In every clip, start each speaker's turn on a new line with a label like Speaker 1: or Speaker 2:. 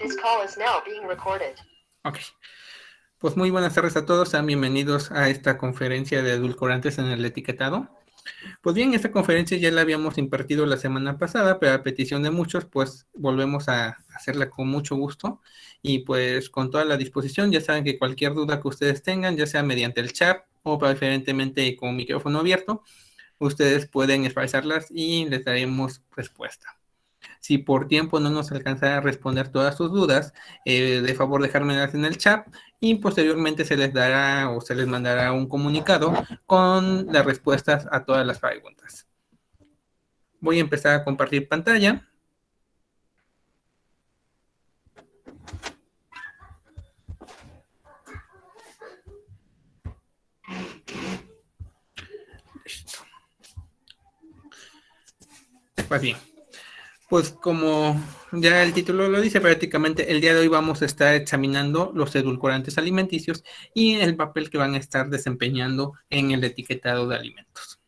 Speaker 1: This call is now being recorded.
Speaker 2: Ok, pues muy buenas tardes a todos, sean bienvenidos a esta conferencia de edulcorantes en el etiquetado. Pues bien, esta conferencia ya la habíamos impartido la semana pasada, pero a petición de muchos, pues volvemos a hacerla con mucho gusto y pues con toda la disposición. Ya saben que cualquier duda que ustedes tengan, ya sea mediante el chat o preferentemente con micrófono abierto, ustedes pueden expresarlas y les daremos respuesta. Si por tiempo no nos alcanza a responder todas sus dudas, de favor dejármelas en el chat y posteriormente se les dará o se les mandará un comunicado con las respuestas a todas las preguntas. Voy a empezar a compartir pantalla. Listo. Pues bien. Pues como ya el título lo dice, prácticamente el día de hoy vamos a estar examinando los edulcorantes alimenticios y el papel que van a estar desempeñando en el etiquetado de alimentos.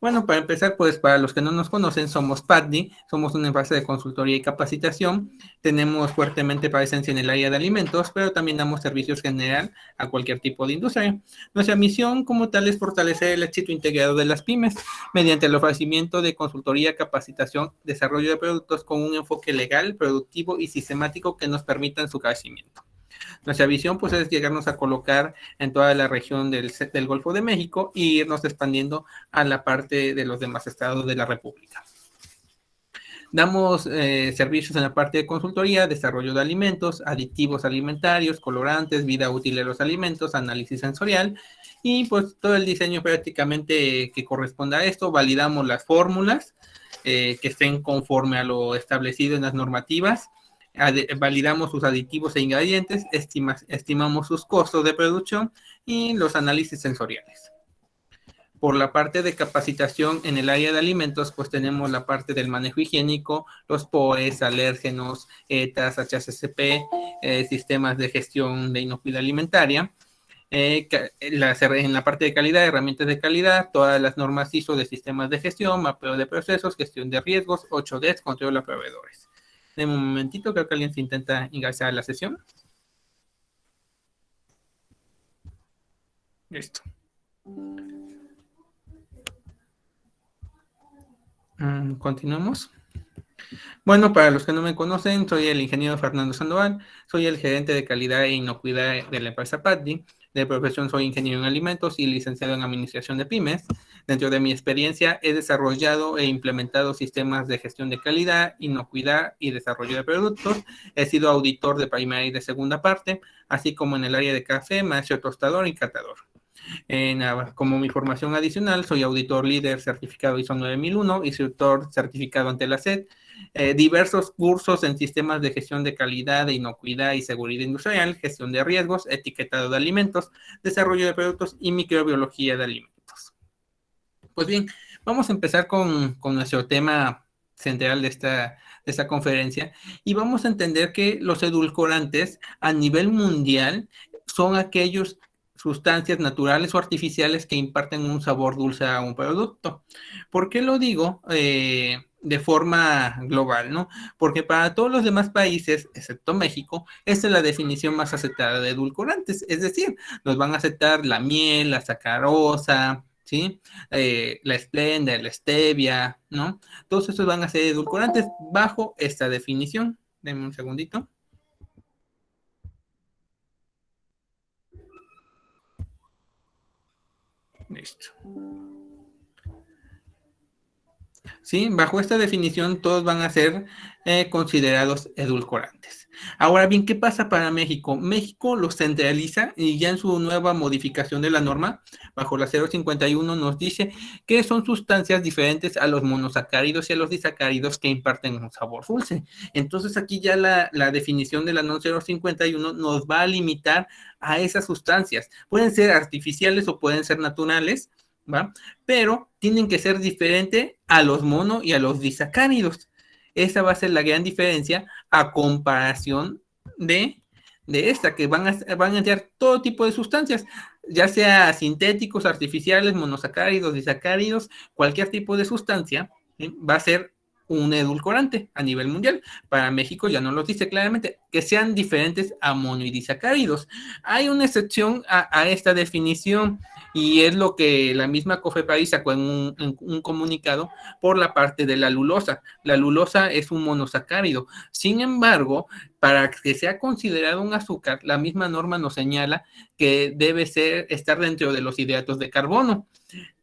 Speaker 2: Bueno, para empezar, pues para los que no nos conocen, somos PATDI, somos una empresa de consultoría y capacitación, tenemos fuertemente presencia en el área de alimentos, pero también damos servicios general a cualquier tipo de industria. Nuestra misión como tal es fortalecer el éxito integrado de las pymes mediante el ofrecimiento de consultoría, capacitación, desarrollo de productos con un enfoque legal, productivo y sistemático que nos permitan su crecimiento. Nuestra visión pues es llegarnos a colocar en toda la región del Golfo de México e irnos expandiendo a la parte de los demás estados de la República. Damos servicios en la parte de consultoría, desarrollo de alimentos, aditivos alimentarios, colorantes, vida útil de los alimentos, análisis sensorial y pues todo el diseño prácticamente que corresponda a esto. Validamos las fórmulas que estén conforme a lo establecido en las normativas. Validamos sus aditivos e ingredientes, estimamos sus costos de producción y los análisis sensoriales. Por la parte de capacitación en el área de alimentos, pues tenemos la parte del manejo higiénico, los POEs, alérgenos, ETAs, HACCP, sistemas de gestión de inocuidad alimentaria. En la parte de calidad, herramientas de calidad, todas las normas ISO de sistemas de gestión, mapeo de procesos, gestión de riesgos, 8Ds, control a proveedores. Deme un momentito, creo que alguien se intenta ingresar a la sesión. Listo. Continuamos. Bueno, para los que no me conocen, soy el ingeniero Fernando Sandoval, soy el gerente de calidad e inocuidad de la empresa PATDI. De profesión soy ingeniero en alimentos y licenciado en administración de pymes. Dentro de mi experiencia he desarrollado e implementado sistemas de gestión de calidad, inocuidad y desarrollo de productos. He sido auditor de primera y de segunda parte, así como en el área de café, maestro tostador y catador. Como mi formación adicional, soy auditor líder certificado ISO 9001, instructor certificado ante la SED, diversos cursos en sistemas de gestión de calidad, de inocuidad y seguridad industrial, gestión de riesgos, etiquetado de alimentos, desarrollo de productos y microbiología de alimentos. Pues bien, vamos a empezar con nuestro tema central de esta conferencia y vamos a entender que los edulcorantes a nivel mundial son aquellos sustancias naturales o artificiales que imparten un sabor dulce a un producto. ¿Por qué lo digo de forma global, no? Porque para todos los demás países, excepto México, esta es la definición más aceptada de edulcorantes. Es decir, nos van a aceptar la miel, la sacarosa, ¿sí? La esplenda, la stevia, ¿no? Todos estos van a ser edulcorantes bajo esta definición. Denme un segundito. Listo. ¿Sí? Bajo esta definición, todos van a ser considerados edulcorantes. Ahora bien, ¿qué pasa para México? México los centraliza y ya en su nueva modificación de la norma, bajo la 051, nos dice que son sustancias diferentes a los monosacáridos y a los disacáridos que imparten un sabor dulce. Entonces, aquí ya la definición de la NOM 051 nos va a limitar a esas sustancias. Pueden ser artificiales o pueden ser naturales, ¿va? Pero tienen que ser diferentes a los mono y a los disacáridos. Esa va a ser la gran diferencia a comparación de esta, que van a entrar todo tipo de sustancias, ya sea sintéticos, artificiales, monosacáridos, disacáridos, cualquier tipo de sustancia, ¿sí? Va a ser un edulcorante a nivel mundial. Para México ya no lo dice claramente, que sean diferentes a monohidrisacáridos. Hay una excepción a esta definición y es lo que la misma COFEPRIS sacó en un comunicado por la parte de la lulosa. La lulosa es un monosacárido. Sin embargo, para que sea considerado un azúcar, la misma norma nos señala que debe estar dentro de los hidratos de carbono.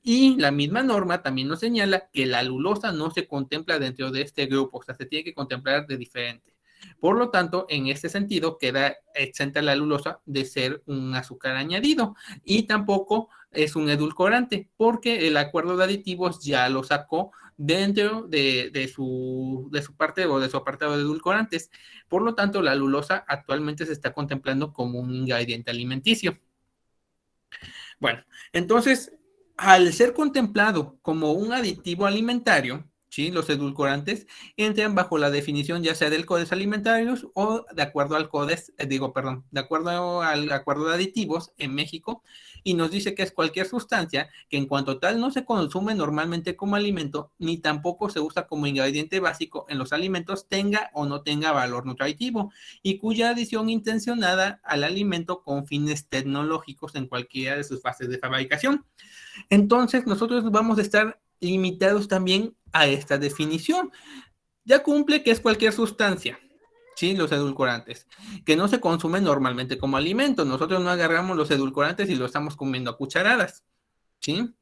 Speaker 2: Y la misma norma también nos señala que la lulosa no se contempla dentro de este grupo, o sea, se tiene que contemplar de diferente. Por lo tanto, en este sentido, queda exenta la lulosa de ser un azúcar añadido y tampoco es un edulcorante, porque el acuerdo de aditivos ya lo sacó dentro de su parte o de su apartado de edulcorantes. Por lo tanto, la lulosa actualmente se está contemplando como un ingrediente alimenticio. Bueno, entonces, al ser contemplado como un aditivo alimentario, ¿sí? Los edulcorantes entran bajo la definición ya sea del Codex Alimentarius o de acuerdo al Codex, de acuerdo al acuerdo de aditivos en México, y nos dice que es cualquier sustancia que en cuanto tal no se consume normalmente como alimento, ni tampoco se usa como ingrediente básico en los alimentos, tenga o no tenga valor nutritivo, y cuya adición intencionada al alimento con fines tecnológicos en cualquiera de sus fases de fabricación. Entonces, nosotros vamos a estar limitados también a esta definición. Ya cumple que es cualquier sustancia, ¿sí? Los edulcorantes, que no se consumen normalmente como alimento. Nosotros no agarramos los edulcorantes y los estamos comiendo a cucharadas, ¿sí?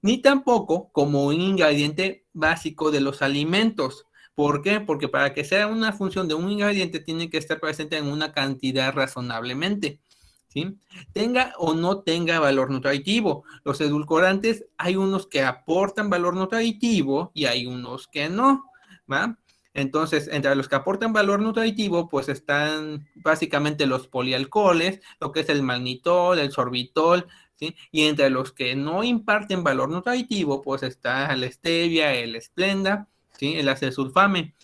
Speaker 2: Ni tampoco como un ingrediente básico de los alimentos. ¿Por qué? Porque para que sea una función de un ingrediente tiene que estar presente en una cantidad razonablemente. ¿Sí? Tenga o no tenga valor nutritivo. Los edulcorantes hay unos que aportan valor nutritivo y hay unos que no, ¿va? Entonces, entre los que aportan valor nutritivo, pues están básicamente los polialcoholes, lo que es el malnitol, el sorbitol, ¿sí? Y entre los que no imparten valor nutritivo, pues está la stevia, el Splenda, ¿sí? El acesulfame,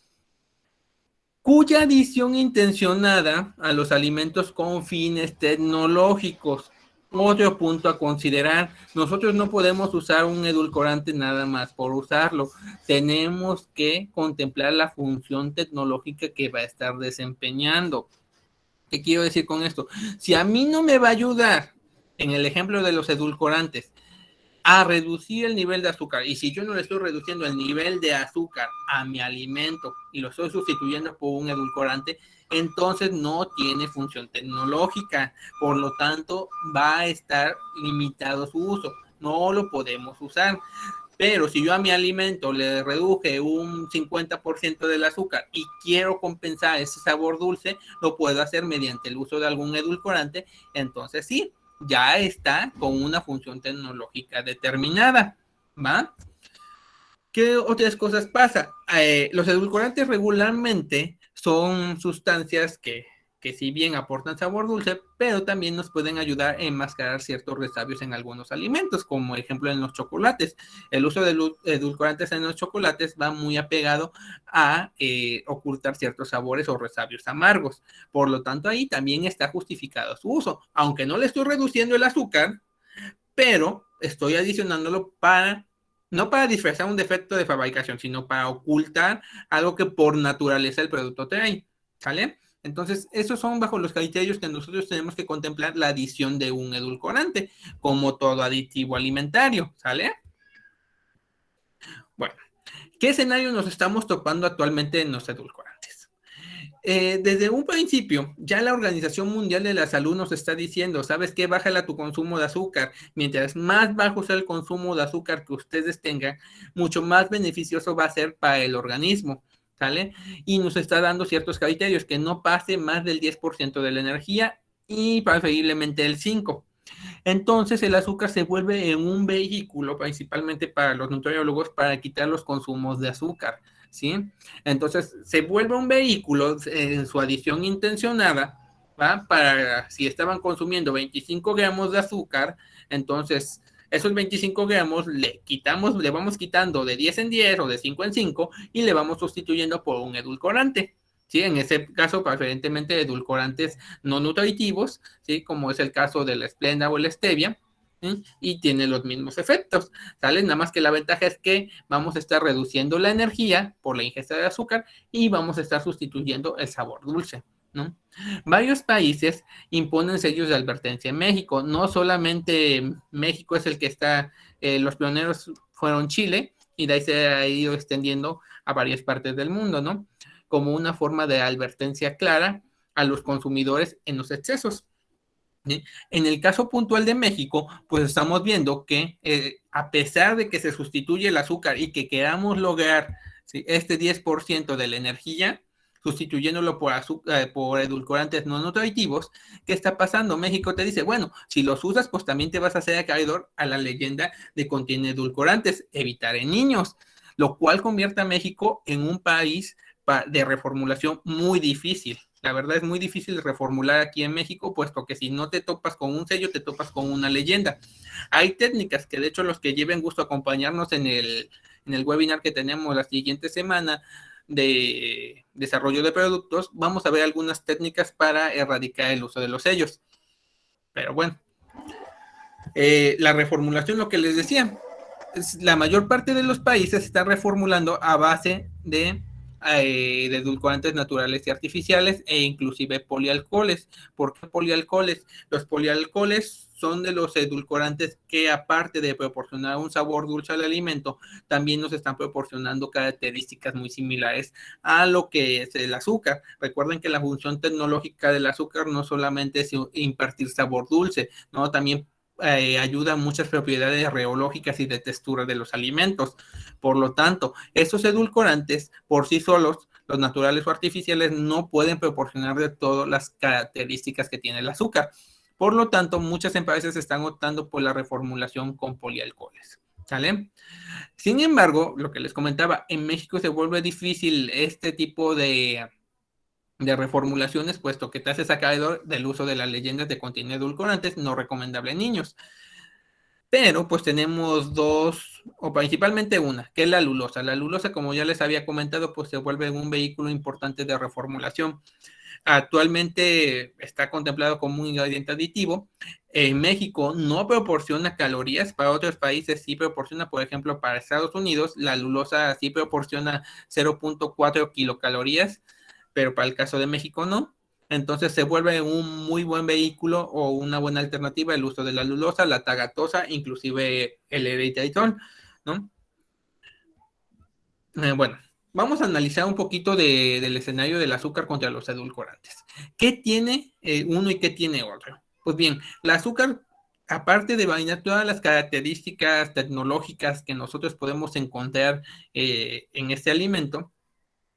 Speaker 2: cuya adición intencionada a los alimentos con fines tecnológicos. Otro punto a considerar, nosotros no podemos usar un edulcorante nada más por usarlo, tenemos que contemplar la función tecnológica que va a estar desempeñando. ¿Qué quiero decir con esto? Si a mí no me va a ayudar, en el ejemplo de los edulcorantes, a reducir el nivel de azúcar, y si yo no le estoy reduciendo el nivel de azúcar a mi alimento y lo estoy sustituyendo por un edulcorante, entonces no tiene función tecnológica, por lo tanto va a estar limitado su uso, no lo podemos usar. Pero si yo a mi alimento le reduje un 50% del azúcar y quiero compensar ese sabor dulce, lo puedo hacer mediante el uso de algún edulcorante, entonces sí, ya está con una función tecnológica determinada, ¿va? ¿Qué otras cosas pasa? Los edulcorantes regularmente son sustancias que si bien aportan sabor dulce, pero también nos pueden ayudar a enmascarar ciertos resabios en algunos alimentos, como ejemplo en los chocolates. El uso de edulcorantes en los chocolates va muy apegado a ocultar ciertos sabores o resabios amargos. Por lo tanto, ahí también está justificado su uso, aunque no le estoy reduciendo el azúcar, pero estoy adicionándolo no para disfrazar un defecto de fabricación, sino para ocultar algo que por naturaleza el producto trae, ¿sale? Entonces, esos son bajo los criterios que nosotros tenemos que contemplar la adición de un edulcorante, como todo aditivo alimentario, ¿sale? Bueno, ¿qué escenario nos estamos topando actualmente en los edulcorantes? Desde un principio, ya la Organización Mundial de la Salud nos está diciendo, ¿sabes qué? Bájala tu consumo de azúcar. Mientras más bajo sea el consumo de azúcar que ustedes tengan, mucho más beneficioso va a ser para el organismo, ¿sale? Y nos está dando ciertos criterios, que no pase más del 10% de la energía y preferiblemente el 5%. Entonces el azúcar se vuelve en un vehículo, principalmente para los nutriólogos, para quitar los consumos de azúcar, ¿sí? Entonces se vuelve un vehículo en su adición intencionada, ¿va? Para si estaban consumiendo 25 gramos de azúcar, entonces esos 25 gramos le vamos quitando de 10 en 10 o de 5 en 5 y le vamos sustituyendo por un edulcorante. ¿Sí? En ese caso, preferentemente edulcorantes no nutritivos, ¿sí? Como es el caso del Splenda o el Stevia, y tiene los mismos efectos, ¿sale? Nada más que la ventaja es que vamos a estar reduciendo la energía por la ingesta de azúcar y vamos a estar sustituyendo el sabor dulce, ¿no? Varios países imponen sellos de advertencia en México, no solamente México es el que está, los pioneros fueron Chile y de ahí se ha ido extendiendo a varias partes del mundo, ¿no? Como una forma de advertencia clara a los consumidores en los excesos. ¿Sí? En el caso puntual de México, pues estamos viendo que a pesar de que se sustituye el azúcar y que queramos lograr, ¿sí?, este 10% de la energía, sustituyéndolo por edulcorantes no nutritivos, ¿qué está pasando? México te dice, bueno, si los usas, pues también te vas a hacer acreedor a la leyenda de contiene edulcorantes, evitar en niños, lo cual convierte a México en un país de reformulación muy difícil. La verdad es muy difícil reformular aquí en México, puesto que si no te topas con un sello, te topas con una leyenda. Hay técnicas que de hecho los que lleven gusto acompañarnos en el webinar que tenemos la siguiente semana de desarrollo de productos, vamos a ver algunas técnicas para erradicar el uso de los sellos. Pero bueno, la reformulación, lo que les decía, la mayor parte de los países está reformulando a base de edulcorantes naturales y artificiales e inclusive polialcoholes. ¿Por qué polialcoholes? Los polialcoholes son de los edulcorantes que, aparte de proporcionar un sabor dulce al alimento, también nos están proporcionando características muy similares a lo que es el azúcar. Recuerden que la función tecnológica del azúcar no solamente es impartir sabor dulce, ¿no? También ayuda a muchas propiedades reológicas y de textura de los alimentos. Por lo tanto, esos edulcorantes por sí solos, los naturales o artificiales, no pueden proporcionar de todo las características que tiene el azúcar. Por lo tanto, muchas empresas están optando por la reformulación con polialcoholes, ¿sale? Sin embargo, lo que les comentaba, en México se vuelve difícil este tipo de reformulaciones, puesto que te haces acreedor del uso de las leyendas de contiene edulcorantes no recomendable en niños. Pero pues tenemos dos, o principalmente una, que es la lulosa. La lulosa, como ya les había comentado, pues se vuelve un vehículo importante de reformulación. Actualmente está contemplado como un ingrediente aditivo. En México no proporciona calorías, para otros países sí proporciona, por ejemplo, para Estados Unidos, la lulosa sí proporciona 0.4 kilocalorías, pero para el caso de México no. Entonces se vuelve un muy buen vehículo o una buena alternativa el uso de la lulosa, la tagatosa, inclusive el eritritol, ¿no? Bueno, vamos a analizar un poquito del escenario del azúcar contra los edulcorantes. ¿Qué tiene uno y qué tiene otro? Pues bien, el azúcar, aparte de brindar todas las características tecnológicas que nosotros podemos encontrar en este alimento,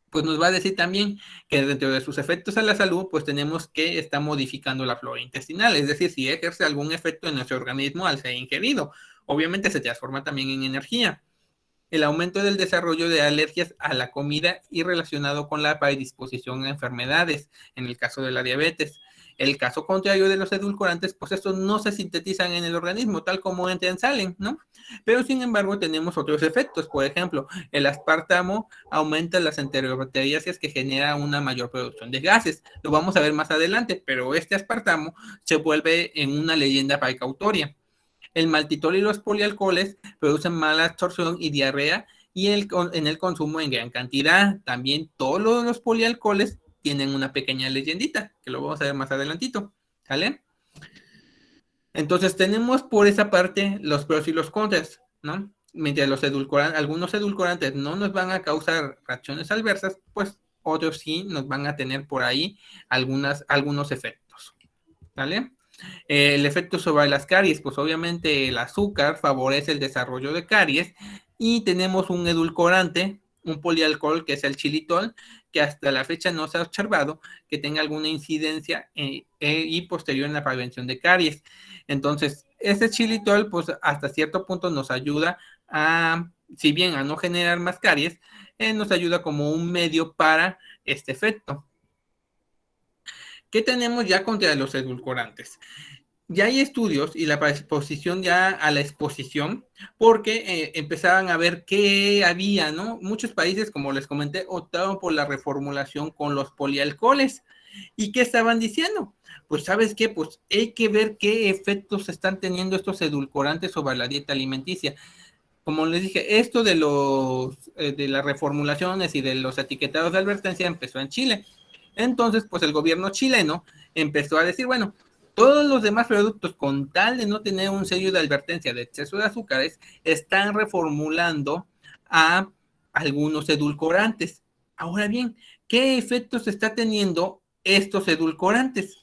Speaker 2: pues nos va a decir también que dentro de sus efectos a la salud, pues tenemos que está modificando la flora intestinal, es decir, si ejerce algún efecto en nuestro organismo al ser ingerido, obviamente se transforma también en energía. El aumento del desarrollo de alergias a la comida y relacionado con la predisposición a enfermedades, en el caso de la diabetes. El caso contrario de los edulcorantes, pues estos no se sintetizan en el organismo, tal como entran, salen, ¿no? Pero sin embargo tenemos otros efectos. Por ejemplo, el aspartamo aumenta las enterobacteriáceas que genera una mayor producción de gases. Lo vamos a ver más adelante, pero este aspartamo se vuelve en una leyenda precautoria. El maltitol y los polialcoholes producen mala absorción y diarrea y en el consumo en gran cantidad. También todos los polialcoholes tienen una pequeña leyendita, que lo vamos a ver más adelantito, ¿sale? Entonces tenemos por esa parte los pros y los contras, ¿no? Mientras algunos edulcorantes no nos van a causar reacciones adversas, pues otros sí nos van a tener por ahí algunos efectos, ¿vale? El efecto sobre las caries, pues obviamente el azúcar favorece el desarrollo de caries y tenemos un edulcorante, un polialcohol que es el xilitol, que hasta la fecha no se ha observado que tenga alguna incidencia y posterior en la prevención de caries. Entonces, este xilitol, pues hasta cierto punto nos ayuda a, si bien a no generar más caries, nos ayuda como un medio para este efecto. ¿Qué tenemos ya contra los edulcorantes? Ya hay estudios y la exposición ya a la exposición, porque empezaban a ver qué había, ¿no? Muchos países, como les comenté, optaron por la reformulación con los polialcoholes. ¿Y qué estaban diciendo? Pues ¿sabes qué? Pues hay que ver qué efectos están teniendo estos edulcorantes sobre la dieta alimenticia. Como les dije, esto de de las reformulaciones y de los etiquetados de advertencia empezó en Chile. Entonces, pues el gobierno chileno empezó a decir, bueno, todos los demás productos, con tal de no tener un sello de advertencia de exceso de azúcares, están reformulando a algunos edulcorantes. Ahora bien, ¿qué efectos está teniendo estos edulcorantes?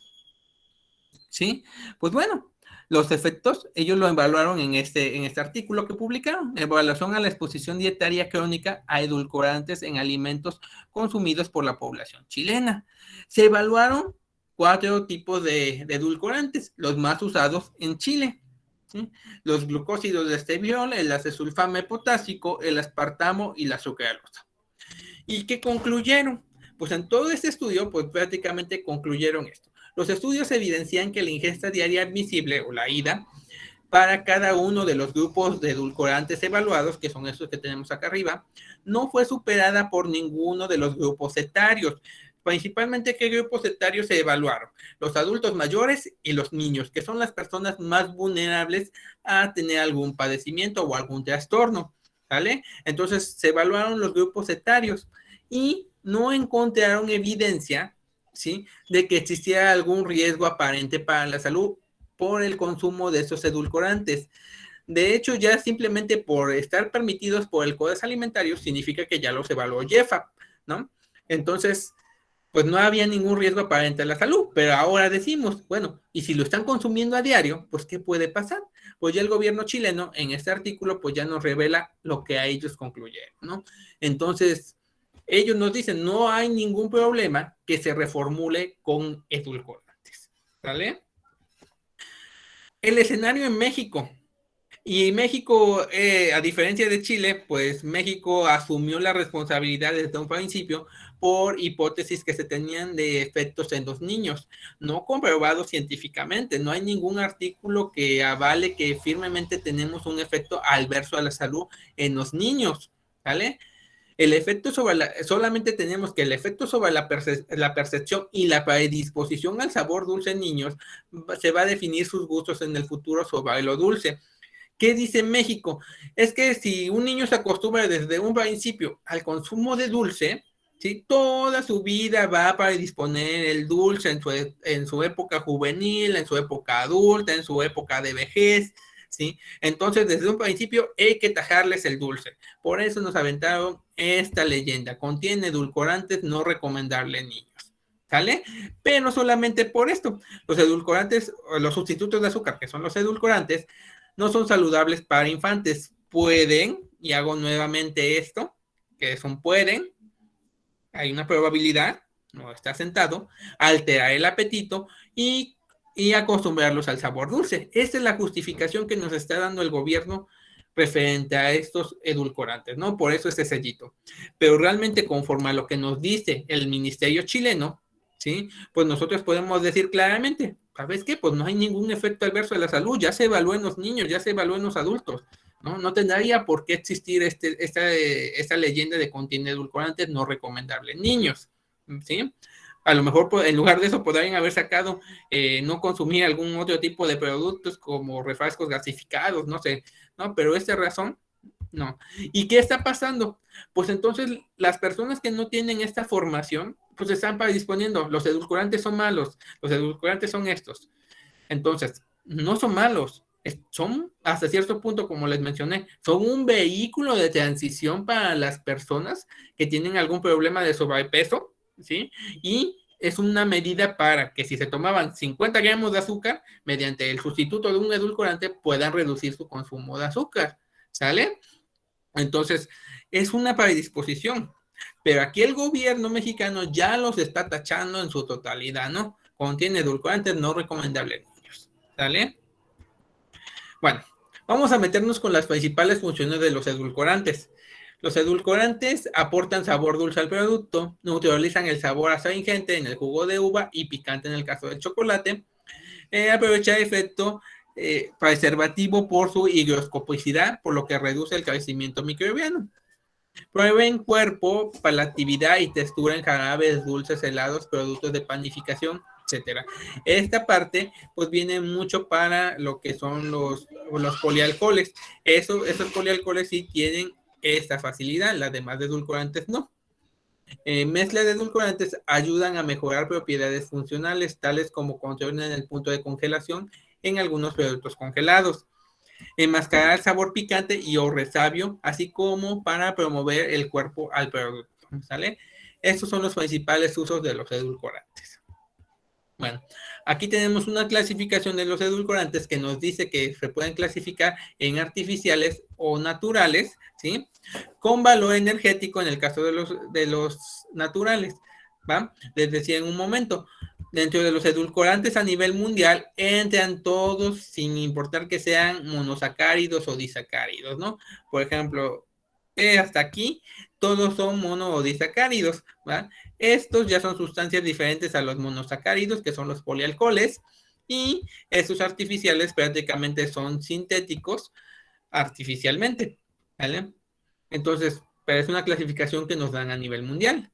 Speaker 2: ¿Sí? Pues bueno, los efectos, ellos lo evaluaron en este artículo que publicaron, evaluación a la exposición dietaria crónica a edulcorantes en alimentos consumidos por la población chilena. Se evaluaron 4 tipos de edulcorantes, los más usados en Chile. ¿Sí? Los glucósidos de esteviol, el acesulfame potásico, el aspartamo y la sucralosa. ¿Y qué concluyeron? Pues en todo este estudio, pues prácticamente concluyeron esto. Los estudios evidencian que la ingesta diaria admisible o la IDA para cada uno de los grupos de edulcorantes evaluados, que son estos que tenemos acá arriba, no fue superada por ninguno de los grupos etarios. Principalmente, ¿qué grupos etarios se evaluaron? Los adultos mayores y los niños, que son las personas más vulnerables a tener algún padecimiento o algún trastorno. ¿Vale? Entonces se evaluaron los grupos etarios y no encontraron evidencia, ¿sí?, de que existiera algún riesgo aparente para la salud por el consumo de estos edulcorantes. De hecho, ya simplemente por estar permitidos por el Código Alimentario significa que ya los evaluó JEFA, ¿no? Entonces, pues no había ningún riesgo aparente a la salud, pero ahora decimos, bueno, y si lo están consumiendo a diario, pues ¿qué puede pasar? Pues ya el gobierno chileno en este artículo pues ya nos revela lo que a ellos concluyeron, ¿no? Entonces, ellos nos dicen, no hay ningún problema que se reformule con edulcorantes, ¿vale? El escenario en México. Y México, a diferencia de Chile, pues México asumió la responsabilidad desde un principio por hipótesis que se tenían de efectos en los niños, no comprobados científicamente. No hay ningún artículo que avale que firmemente tenemos un efecto adverso a la salud en los niños, ¿vale? El efecto solamente tenemos que el efecto sobre la percepción y la predisposición al sabor dulce en niños se va a definir sus gustos en el futuro sobre lo dulce. ¿Qué dice México? Es que si un niño se acostumbra desde un principio al consumo de dulce, ¿sí?, toda su vida va a predisponer el dulce en su época juvenil, en su época adulta, en su época de vejez, ¿sí? Entonces, desde un principio hay que tajarles el dulce. Por eso nos aventaron esta leyenda. Contiene edulcorantes, no recomendarle niños, ¿sale? Pero solamente por esto. Los edulcorantes, los sustitutos de azúcar, que son los edulcorantes, no son saludables para infantes. Pueden, y hago nuevamente esto, que son pueden, hay una probabilidad, no está sentado, alterar el apetito y acostumbrarlos al sabor dulce. Esta es la justificación que nos está dando el gobierno referente a estos edulcorantes, ¿no? Por eso este sellito. Pero realmente, conforme a lo que nos dice el ministerio chileno, ¿sí?, pues nosotros podemos decir claramente, ¿sabes qué? Pues no hay ningún efecto adverso de la salud, ya se evaluó en los niños, ya se evaluó en los adultos, ¿no? No tendría por qué existir esta leyenda de contiene edulcorantes no recomendable en niños, ¿sí? A lo mejor en lugar de eso podrían haber sacado no consumir algún otro tipo de productos como refrescos gasificados, no sé, ¿no? Pero esta razón, no. ¿Y qué está pasando? Pues entonces las personas que no tienen esta formación, pues están predisponiendo, los edulcorantes son malos, los edulcorantes son estos. Entonces, no son malos, son hasta cierto punto, como les mencioné, son un vehículo de transición para las personas que tienen algún problema de sobrepeso, ¿sí? Y es una medida para que si se tomaban 50 gramos de azúcar, mediante el sustituto de un edulcorante, puedan reducir su consumo de azúcar, ¿sale? Entonces, es una predisposición. Pero aquí el gobierno mexicano ya los está tachando en su totalidad, ¿no? Contiene edulcorantes no recomendables en niños, ¿sale? Bueno, vamos a meternos con las principales funciones de los edulcorantes. Los edulcorantes aportan sabor dulce al producto, neutralizan el sabor astringente en el jugo de uva y picante en el caso del chocolate, aprovecha efecto preservativo por su higroscopicidad, por lo que reduce el crecimiento microbiano. Prueben cuerpo, palatividad y textura en jarabes, dulces, helados, productos de panificación, etcétera. Esta parte pues viene mucho para lo que son los polialcoholes. Esos polialcoholes sí tienen esta facilidad, las demás edulcorantes no. Mezclas de edulcorantes ayudan a mejorar propiedades funcionales, tales como controlan el punto de congelación en algunos productos congelados, enmascarar sabor picante y o resabio, así como para promover el cuerpo al producto, ¿sale? Estos son los principales usos de los edulcorantes. Bueno, aquí tenemos una clasificación de los edulcorantes que nos dice que se pueden clasificar en artificiales o naturales, ¿sí? Con valor energético en el caso de los naturales, ¿va? Les decía en un momento, dentro de los edulcorantes a nivel mundial entran todos sin importar que sean monosacáridos o disacáridos, ¿no? Por ejemplo, hasta aquí todos son mono o disacáridos, ¿va? Estos ya son sustancias diferentes a los monosacáridos, que son los polialcoholes, y estos artificiales prácticamente son sintéticos artificialmente, ¿vale? Entonces, pero es una clasificación que nos dan a nivel mundial.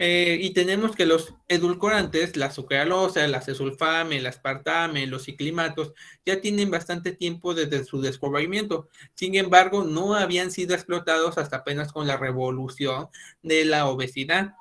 Speaker 2: Y tenemos que los edulcorantes, la sucralosa, la acesulfame, el aspartame, los ciclimatos, ya tienen bastante tiempo desde su descubrimiento. Sin embargo, no habían sido explotados hasta apenas con la revolución de la obesidad,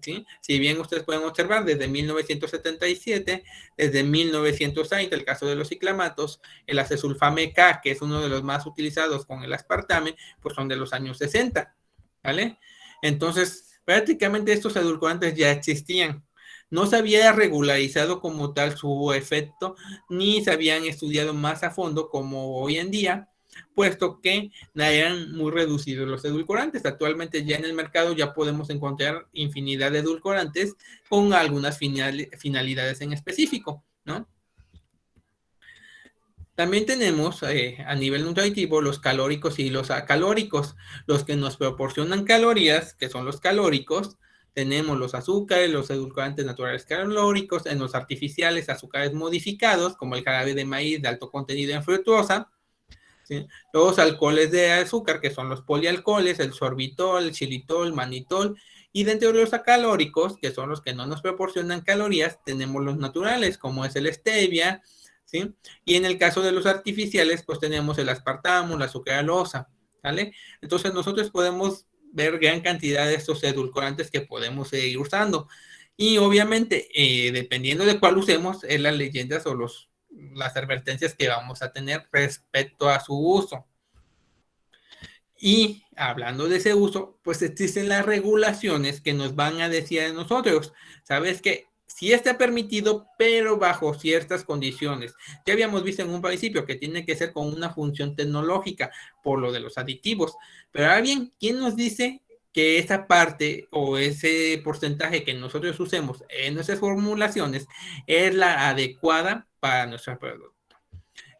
Speaker 2: ¿sí? Si bien ustedes pueden observar, desde 1977, desde 1930, el caso de los ciclamatos, el acesulfame K, que es uno de los más utilizados con el aspartame, pues son de los años 60, ¿vale? Entonces, prácticamente estos edulcorantes ya existían. No se había regularizado como tal su efecto, ni se habían estudiado más a fondo como hoy en día, puesto que eran muy reducidos los edulcorantes. Actualmente ya en el mercado ya podemos encontrar infinidad de edulcorantes con algunas finalidades en específico, ¿no? También tenemos a nivel nutritivo los calóricos y los acalóricos. Los que nos proporcionan calorías, que son los calóricos, tenemos los azúcares, los edulcorantes naturales calóricos, en los artificiales azúcares modificados, como el jarabe de maíz de alto contenido en fructosa, ¿sí? Los alcoholes de azúcar, que son los polialcoholes, el sorbitol, el xilitol, manitol, y dentro de los acalóricos, que son los que no nos proporcionan calorías, tenemos los naturales, como es el stevia, ¿sí? Y en el caso de los artificiales, pues tenemos el aspartamo, la sucralosa, ¿vale? Entonces nosotros podemos ver gran cantidad de estos edulcorantes que podemos seguir usando. Y obviamente, dependiendo de cuál usemos, es las leyendas o las advertencias que vamos a tener respecto a su uso. Y hablando de ese uso, pues existen las regulaciones que nos van a decir a nosotros, ¿sabes qué? Sí está permitido, pero bajo ciertas condiciones. Ya habíamos visto en un principio que tiene que ser con una función tecnológica por lo de los aditivos. Pero ahora bien, ¿quién nos dice que esa parte o ese porcentaje que nosotros usemos en nuestras formulaciones es la adecuada para nuestro producto?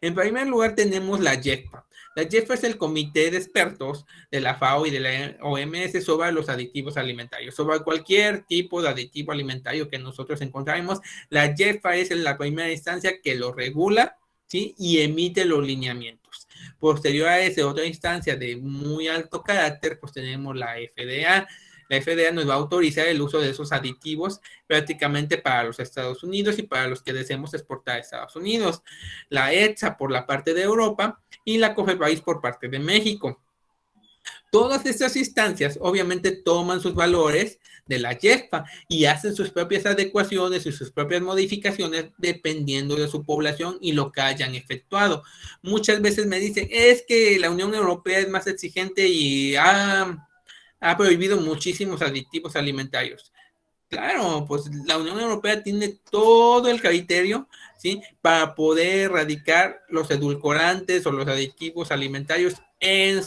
Speaker 2: En primer lugar tenemos la JEFPA. La JEFPA es el comité de expertos de la FAO y de la OMS sobre los aditivos alimentarios. Sobre cualquier tipo de aditivo alimentario que nosotros encontremos, la JEFPA es la primera instancia que lo regula, ¿sí? Y emite los lineamientos. Posterior a esa otra instancia de muy alto carácter, pues tenemos la FDA. La FDA nos va a autorizar el uso de esos aditivos prácticamente para los Estados Unidos y para los que deseemos exportar a Estados Unidos. La EFSA por la parte de Europa y la COFEPRIS por parte de México. Todas estas instancias obviamente toman sus valores de la JEFPA y hacen sus propias adecuaciones y sus propias modificaciones dependiendo de su población y lo que hayan efectuado. Muchas veces me dicen, es que la Unión Europea es más exigente y ha prohibido muchísimos aditivos alimentarios. Claro, pues la Unión Europea tiene todo el criterio, ¿sí? Para poder erradicar los edulcorantes o los aditivos alimentarios eh,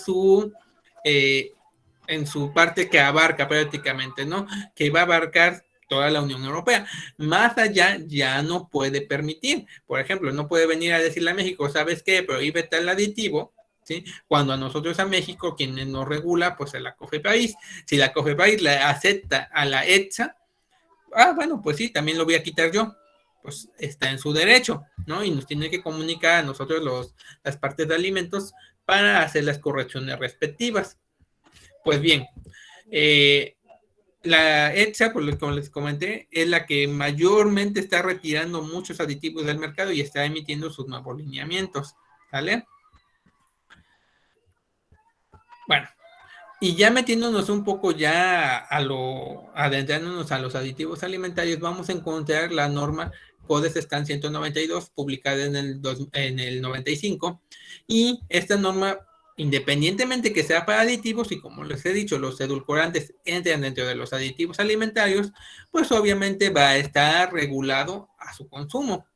Speaker 2: en su parte que abarca prácticamente, ¿no? Que va a abarcar toda la Unión Europea. Más allá ya no puede permitir. Por ejemplo, no puede venir a decirle a México, ¿sabes qué? Prohíbe tal aditivo, ¿sí? Cuando a nosotros a México, quien nos regula, pues es la COFEPRIS. Si la COFEPRIS le acepta a la EFSA, bueno, pues sí, también lo voy a quitar yo. Pues está en su derecho, ¿no? Y nos tiene que comunicar a nosotros las partes de alimentos para hacer las correcciones respectivas. Pues bien, la EFSA, como les comenté, es la que mayormente está retirando muchos aditivos del mercado y está emitiendo sus nuevos lineamientos, ¿vale? Bueno, y ya metiéndonos un poco ya adentrándonos a los aditivos alimentarios, vamos a encontrar la norma CODES STAN 192, publicada en el 95, y esta norma, independientemente que sea para aditivos, y como les he dicho, los edulcorantes entran dentro de los aditivos alimentarios, pues obviamente va a estar regulado a su consumo,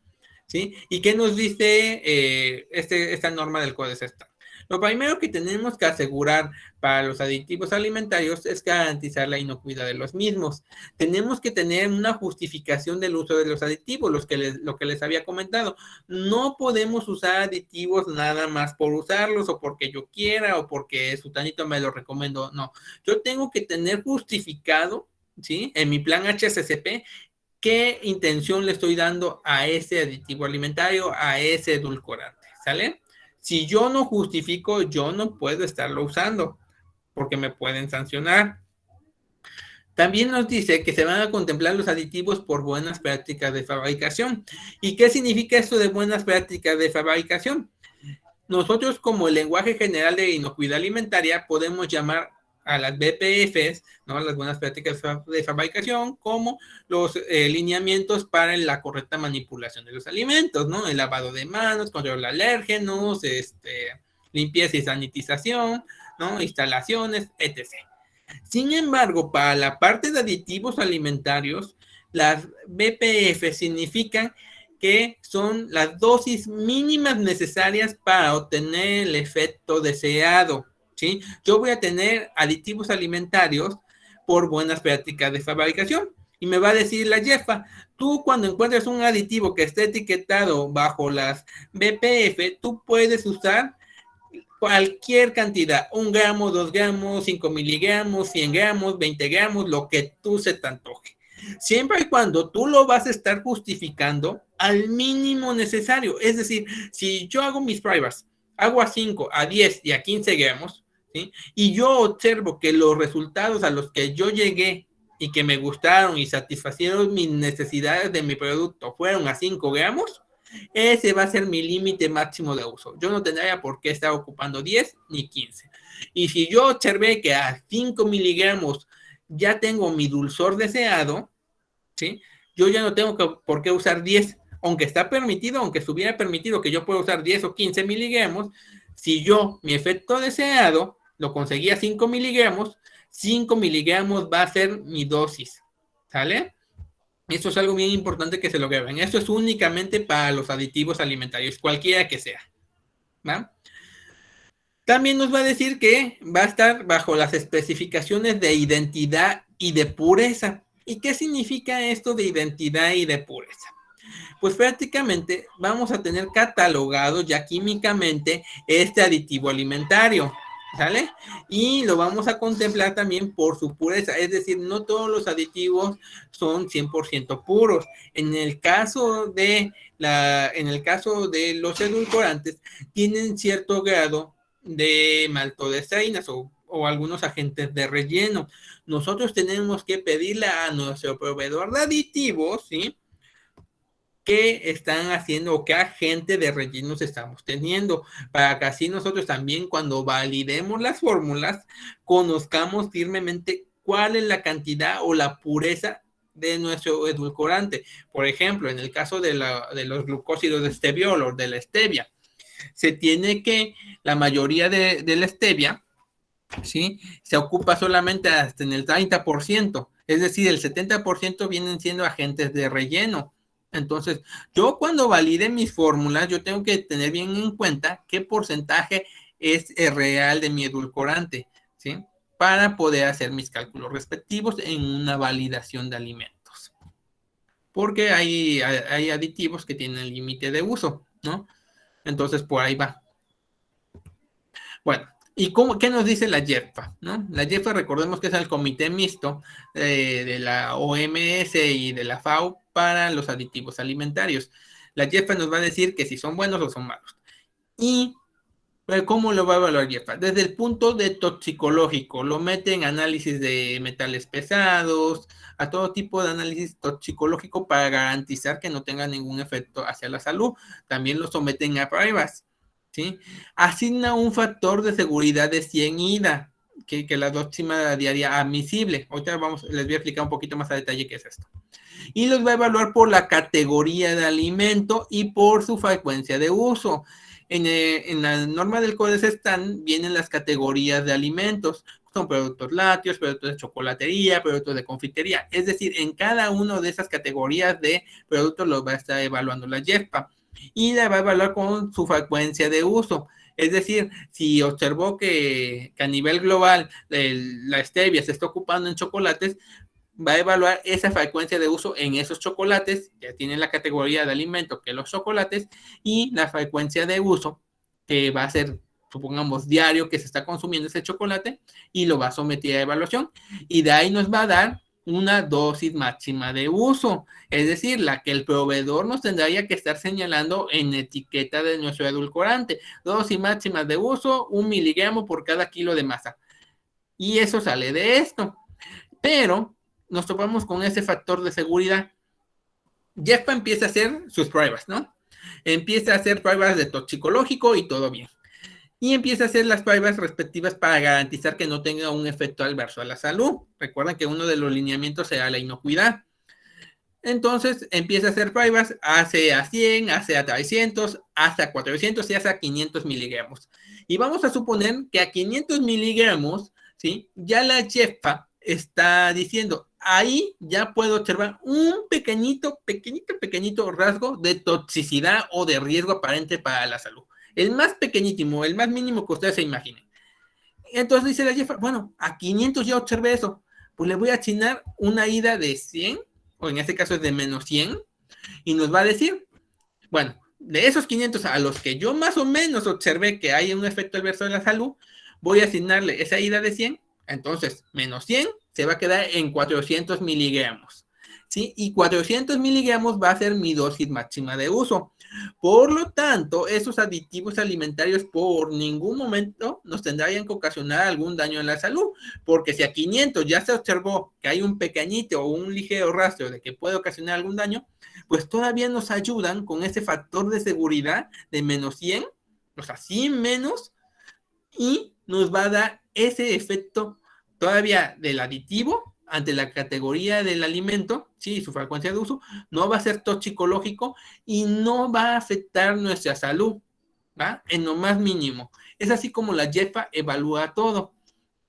Speaker 2: ¿sí? ¿Y qué nos dice esta norma del CODES STAN? Lo primero que tenemos que asegurar para los aditivos alimentarios es garantizar la inocuidad de los mismos. Tenemos que tener una justificación del uso de los aditivos, lo que les había comentado. No podemos usar aditivos nada más por usarlos o porque yo quiera o porque Sutanito me lo recomendó. No, yo tengo que tener justificado, ¿sí? En mi plan HACCP, qué intención le estoy dando a ese aditivo alimentario, a ese edulcorante, ¿sale? Si yo no justifico, yo no puedo estarlo usando porque me pueden sancionar. También nos dice que se van a contemplar los aditivos por buenas prácticas de fabricación. ¿Y qué significa esto de buenas prácticas de fabricación? Nosotros, como el lenguaje general de inocuidad alimentaria, podemos llamar a las BPFs, ¿no? Las buenas prácticas de fabricación, como los lineamientos para la correcta manipulación de los alimentos, ¿no? El lavado de manos, control de alérgenos, limpieza y sanitización, ¿no? Instalaciones, etc. Sin embargo, para la parte de aditivos alimentarios, las BPF significan que son las dosis mínimas necesarias para obtener el efecto deseado, ¿sí? Yo voy a tener aditivos alimentarios por buenas prácticas de fabricación. Y me va a decir la Jefa, tú cuando encuentres un aditivo que esté etiquetado bajo las BPF, tú puedes usar cualquier cantidad, 1 gramo, 2 gramos, 5 miligramos, 100 gramos, 20 gramos, lo que tú se te antoje. Siempre y cuando tú lo vas a estar justificando al mínimo necesario. Es decir, si yo hago mis pruebas, hago a 5, a 10 y a 15 gramos, ¿sí? Y yo observo que los resultados a los que yo llegué y que me gustaron y satisfacieron mis necesidades de mi producto fueron a 5 gramos, ese va a ser mi límite máximo de uso. Yo no tendría por qué estar ocupando 10 ni 15. Y si yo observé que a 5 miligramos ya tengo mi dulzor deseado, ¿sí? Yo ya no tengo por qué usar 10, aunque está permitido, aunque estuviera permitido que yo pueda usar 10 o 15 miligramos, si yo mi efecto deseado lo conseguí a 5 miligramos, 5 miligramos va a ser mi dosis, ¿sale? Esto es algo bien importante que se lo graben. Esto es únicamente para los aditivos alimentarios, cualquiera que sea, ¿va? También nos va a decir que va a estar bajo las especificaciones de identidad y de pureza. ¿Y qué significa esto de identidad y de pureza? Pues prácticamente vamos a tener catalogado ya químicamente este aditivo alimentario, ¿sale? Y lo vamos a contemplar también por su pureza, es decir, no todos los aditivos son 100% puros. En el caso de los edulcorantes, tienen cierto grado de maltodextrinas o algunos agentes de relleno. Nosotros tenemos que pedirle a nuestro proveedor de aditivos, ¿sí?, qué están haciendo o qué agente de rellenos estamos teniendo, para que así nosotros también cuando validemos las fórmulas conozcamos firmemente cuál es la cantidad o la pureza de nuestro edulcorante. Por ejemplo, en el caso de los glucósidos de esteviol o de la stevia, se tiene que la mayoría de la stevia, ¿sí?, se ocupa solamente hasta en el 30%, es decir, el 70% vienen siendo agentes de relleno. Entonces, yo cuando valide mis fórmulas, yo tengo que tener bien en cuenta qué porcentaje es real de mi edulcorante, ¿sí?, para poder hacer mis cálculos respectivos en una validación de alimentos. Porque hay aditivos que tienen límite de uso, ¿no? Entonces, por ahí va. Bueno, ¿y qué nos dice la JEFA, ¿no? La JEFA, recordemos que es el comité mixto de la OMS y de la FAO para los aditivos alimentarios. La JEFA nos va a decir que si son buenos o son malos. Y ¿Cómo lo va a evaluar JEFA? Desde el punto de toxicológico, lo mete en análisis de metales pesados, a todo tipo de análisis toxicológico para garantizar que no tenga ningún efecto hacia la salud. También lo someten a pruebas, ¿sí? Asigna un factor de seguridad de 100 IDA, que la dóxima diaria admisible. Ahorita les voy a explicar un poquito más a detalle qué es esto. Y los va a evaluar por la categoría de alimento y por su frecuencia de uso. En la norma del CODES vienen las categorías de alimentos. Son productos lácteos, productos de chocolatería, productos de confitería. Es decir, en cada una de esas categorías de productos los va a estar evaluando la JEFPA. Y la va a evaluar con su frecuencia de uso. Es decir, si observó que a nivel global la stevia se está ocupando en chocolates, va a evaluar esa frecuencia de uso en esos chocolates, que tienen la categoría de alimento que los chocolates, y la frecuencia de uso, que va a ser, supongamos, diario que se está consumiendo ese chocolate, y lo va a someter a evaluación, y de ahí nos va a dar una dosis máxima de uso, es decir, la que el proveedor nos tendría que estar señalando en etiqueta de nuestro edulcorante, dosis máxima de uso, 1 miligramo por cada kilo de masa, y eso sale de esto, pero nos topamos con ese factor de seguridad. JEFPA empieza a hacer sus pruebas, ¿no? Empieza a hacer pruebas de toxicológico y todo bien. Y empieza a hacer las pruebas respectivas para garantizar que no tenga un efecto adverso a la salud. Recuerden que uno de los lineamientos será la inocuidad. Entonces empieza a hacer pruebas, hace a 100, hace a 300, hasta 400 y hasta 500 miligramos. Y vamos a suponer que a 500 miligramos, ¿sí? Ya la JEFPA está diciendo, ahí ya puedo observar un pequeñito rasgo de toxicidad o de riesgo aparente para la salud. El más pequeñísimo, el más mínimo que ustedes se imaginen. Entonces dice la JEFPA, bueno, a 500 ya observé eso, pues le voy a asignar una ida de 100, o en este caso es de menos 100, y nos va a decir, bueno, de esos 500 a los que yo más o menos observé que hay un efecto adverso en la salud, voy a asignarle esa ida de 100, entonces menos 100 se va a quedar en 400 miligramos, ¿sí? Y 400 miligramos va a ser mi dosis máxima de uso. Por lo tanto, esos aditivos alimentarios por ningún momento nos tendrían que ocasionar algún daño en la salud, porque si a 500 ya se observó que hay un pequeñito o un ligero rastro de que puede ocasionar algún daño, pues todavía nos ayudan con ese factor de seguridad de menos 100, o sea, 100 menos, y nos va a dar ese efecto todavía del aditivo ante la categoría del alimento, sí, su frecuencia de uso, no va a ser toxicológico y no va a afectar nuestra salud, ¿va? En lo más mínimo. Es así como la JEFPA evalúa todo,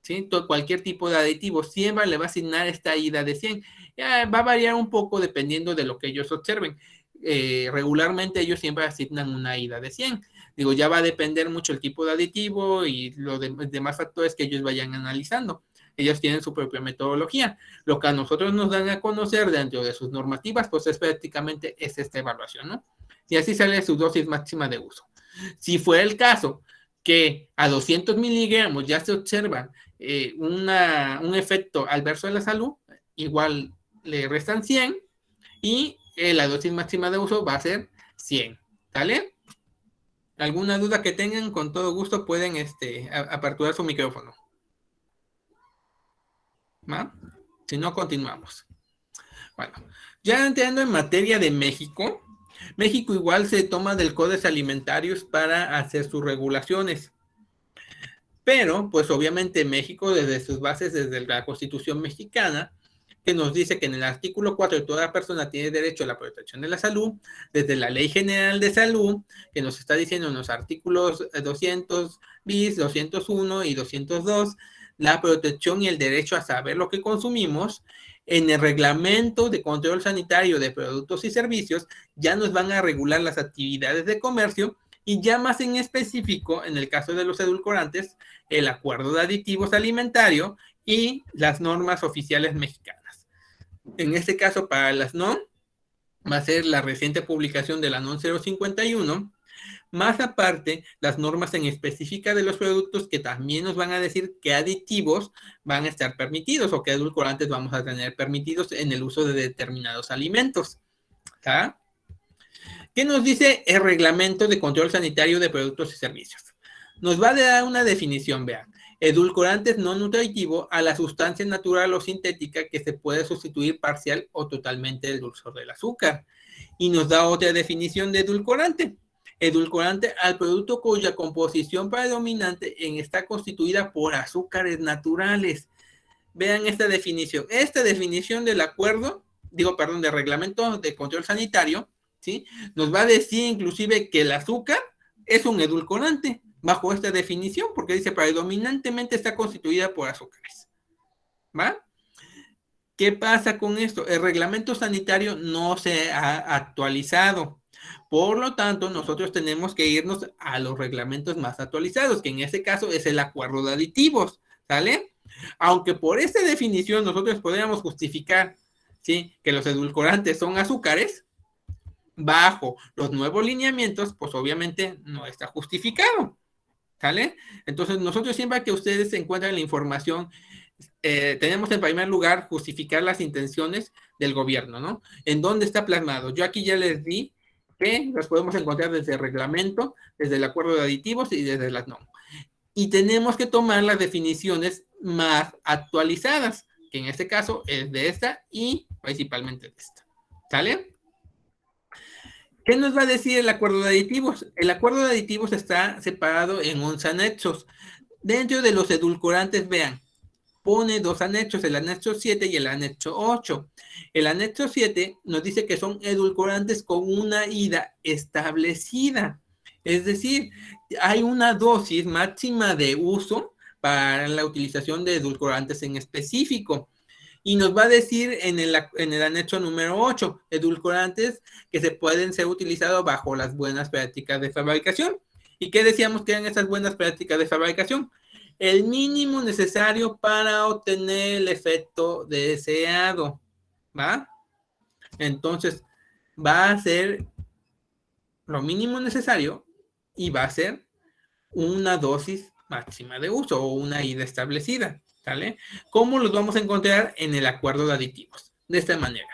Speaker 2: ¿sí? Cualquier tipo de aditivo siempre le va a asignar esta ida de 100. Va a variar un poco dependiendo de lo que ellos observen. Regularmente ellos siempre asignan una ida de 100. Digo, ya va a depender mucho el tipo de aditivo y los demás factores que ellos vayan analizando. Ellos tienen su propia metodología. Lo que a nosotros nos dan a conocer dentro de sus normativas, pues es prácticamente esta evaluación, ¿no? Y así sale su dosis máxima de uso. Si fue el caso que a 200 miligramos ya se observa un efecto adverso a la salud, igual le restan 100 y la dosis máxima de uso va a ser 100, ¿vale? ¿Alguna duda que tengan? Con todo gusto pueden aperturar su micrófono. ¿Va? Si no, continuamos. Bueno, ya entrando en materia de México, México igual se toma del Códex Alimentarios para hacer sus regulaciones. Pero, pues obviamente México desde sus bases, desde la Constitución mexicana, que nos dice que en el artículo 4 toda persona tiene derecho a la protección de la salud, desde la Ley General de Salud, que nos está diciendo en los artículos 200 bis, 201 y 202, la protección y el derecho a saber lo que consumimos. En el reglamento de control sanitario de productos y servicios ya nos van a regular las actividades de comercio y ya más en específico, en el caso de los edulcorantes, el acuerdo de aditivos alimentarios y las normas oficiales mexicanas. En este caso, para las NOM, va a ser la reciente publicación de la NOM 051, más aparte, las normas en específica de los productos que también nos van a decir qué aditivos van a estar permitidos o qué edulcorantes vamos a tener permitidos en el uso de determinados alimentos. ¿Qué nos dice el reglamento de control sanitario de productos y servicios? Nos va a dar una definición, vean. Edulcorantes no nutritivo a la sustancia natural o sintética que se puede sustituir parcial o totalmente del dulzor del azúcar. Y nos da otra definición de edulcorante. Edulcorante al producto cuya composición predominante está constituida por azúcares naturales. Vean esta definición. Esta definición del acuerdo, del reglamento de control sanitario, ¿sí? Nos va a decir inclusive que el azúcar es un edulcorante bajo esta definición, porque dice predominantemente está constituida por azúcares. ¿Va? ¿Qué pasa con esto? El reglamento sanitario no se ha actualizado. Por lo tanto, nosotros tenemos que irnos a los reglamentos más actualizados, que en este caso es el acuerdo de aditivos, ¿sale? Aunque por esta definición nosotros podríamos justificar, ¿sí?, que los edulcorantes son azúcares, bajo los nuevos lineamientos, pues obviamente no está justificado, ¿sale? Entonces, nosotros siempre que ustedes encuentran la información, tenemos en primer lugar justificar las intenciones del gobierno, ¿no? ¿En dónde está plasmado? Yo aquí ya les di que las podemos encontrar desde el reglamento, desde el acuerdo de aditivos y desde las NOM. Y tenemos que tomar las definiciones más actualizadas, que en este caso es de esta y principalmente de esta. ¿Sale? ¿Qué nos va a decir el acuerdo de aditivos? El acuerdo de aditivos está separado en 11 anexos. Dentro de los edulcorantes, vean, pone 2 anexos, el anexo 7 y el anexo 8. El anexo 7 nos dice que son edulcorantes con una ida establecida. Es decir, hay una dosis máxima de uso para la utilización de edulcorantes en específico. Y nos va a decir en el anexo número 8, edulcorantes que se pueden ser utilizados bajo las buenas prácticas de fabricación. ¿Y qué decíamos que eran esas buenas prácticas de fabricación? El mínimo necesario para obtener el efecto deseado, ¿va? Entonces, va a ser lo mínimo necesario y va a ser una dosis máxima de uso o una ida establecida, ¿sale? ¿Cómo los vamos a encontrar en el acuerdo de aditivos? De esta manera.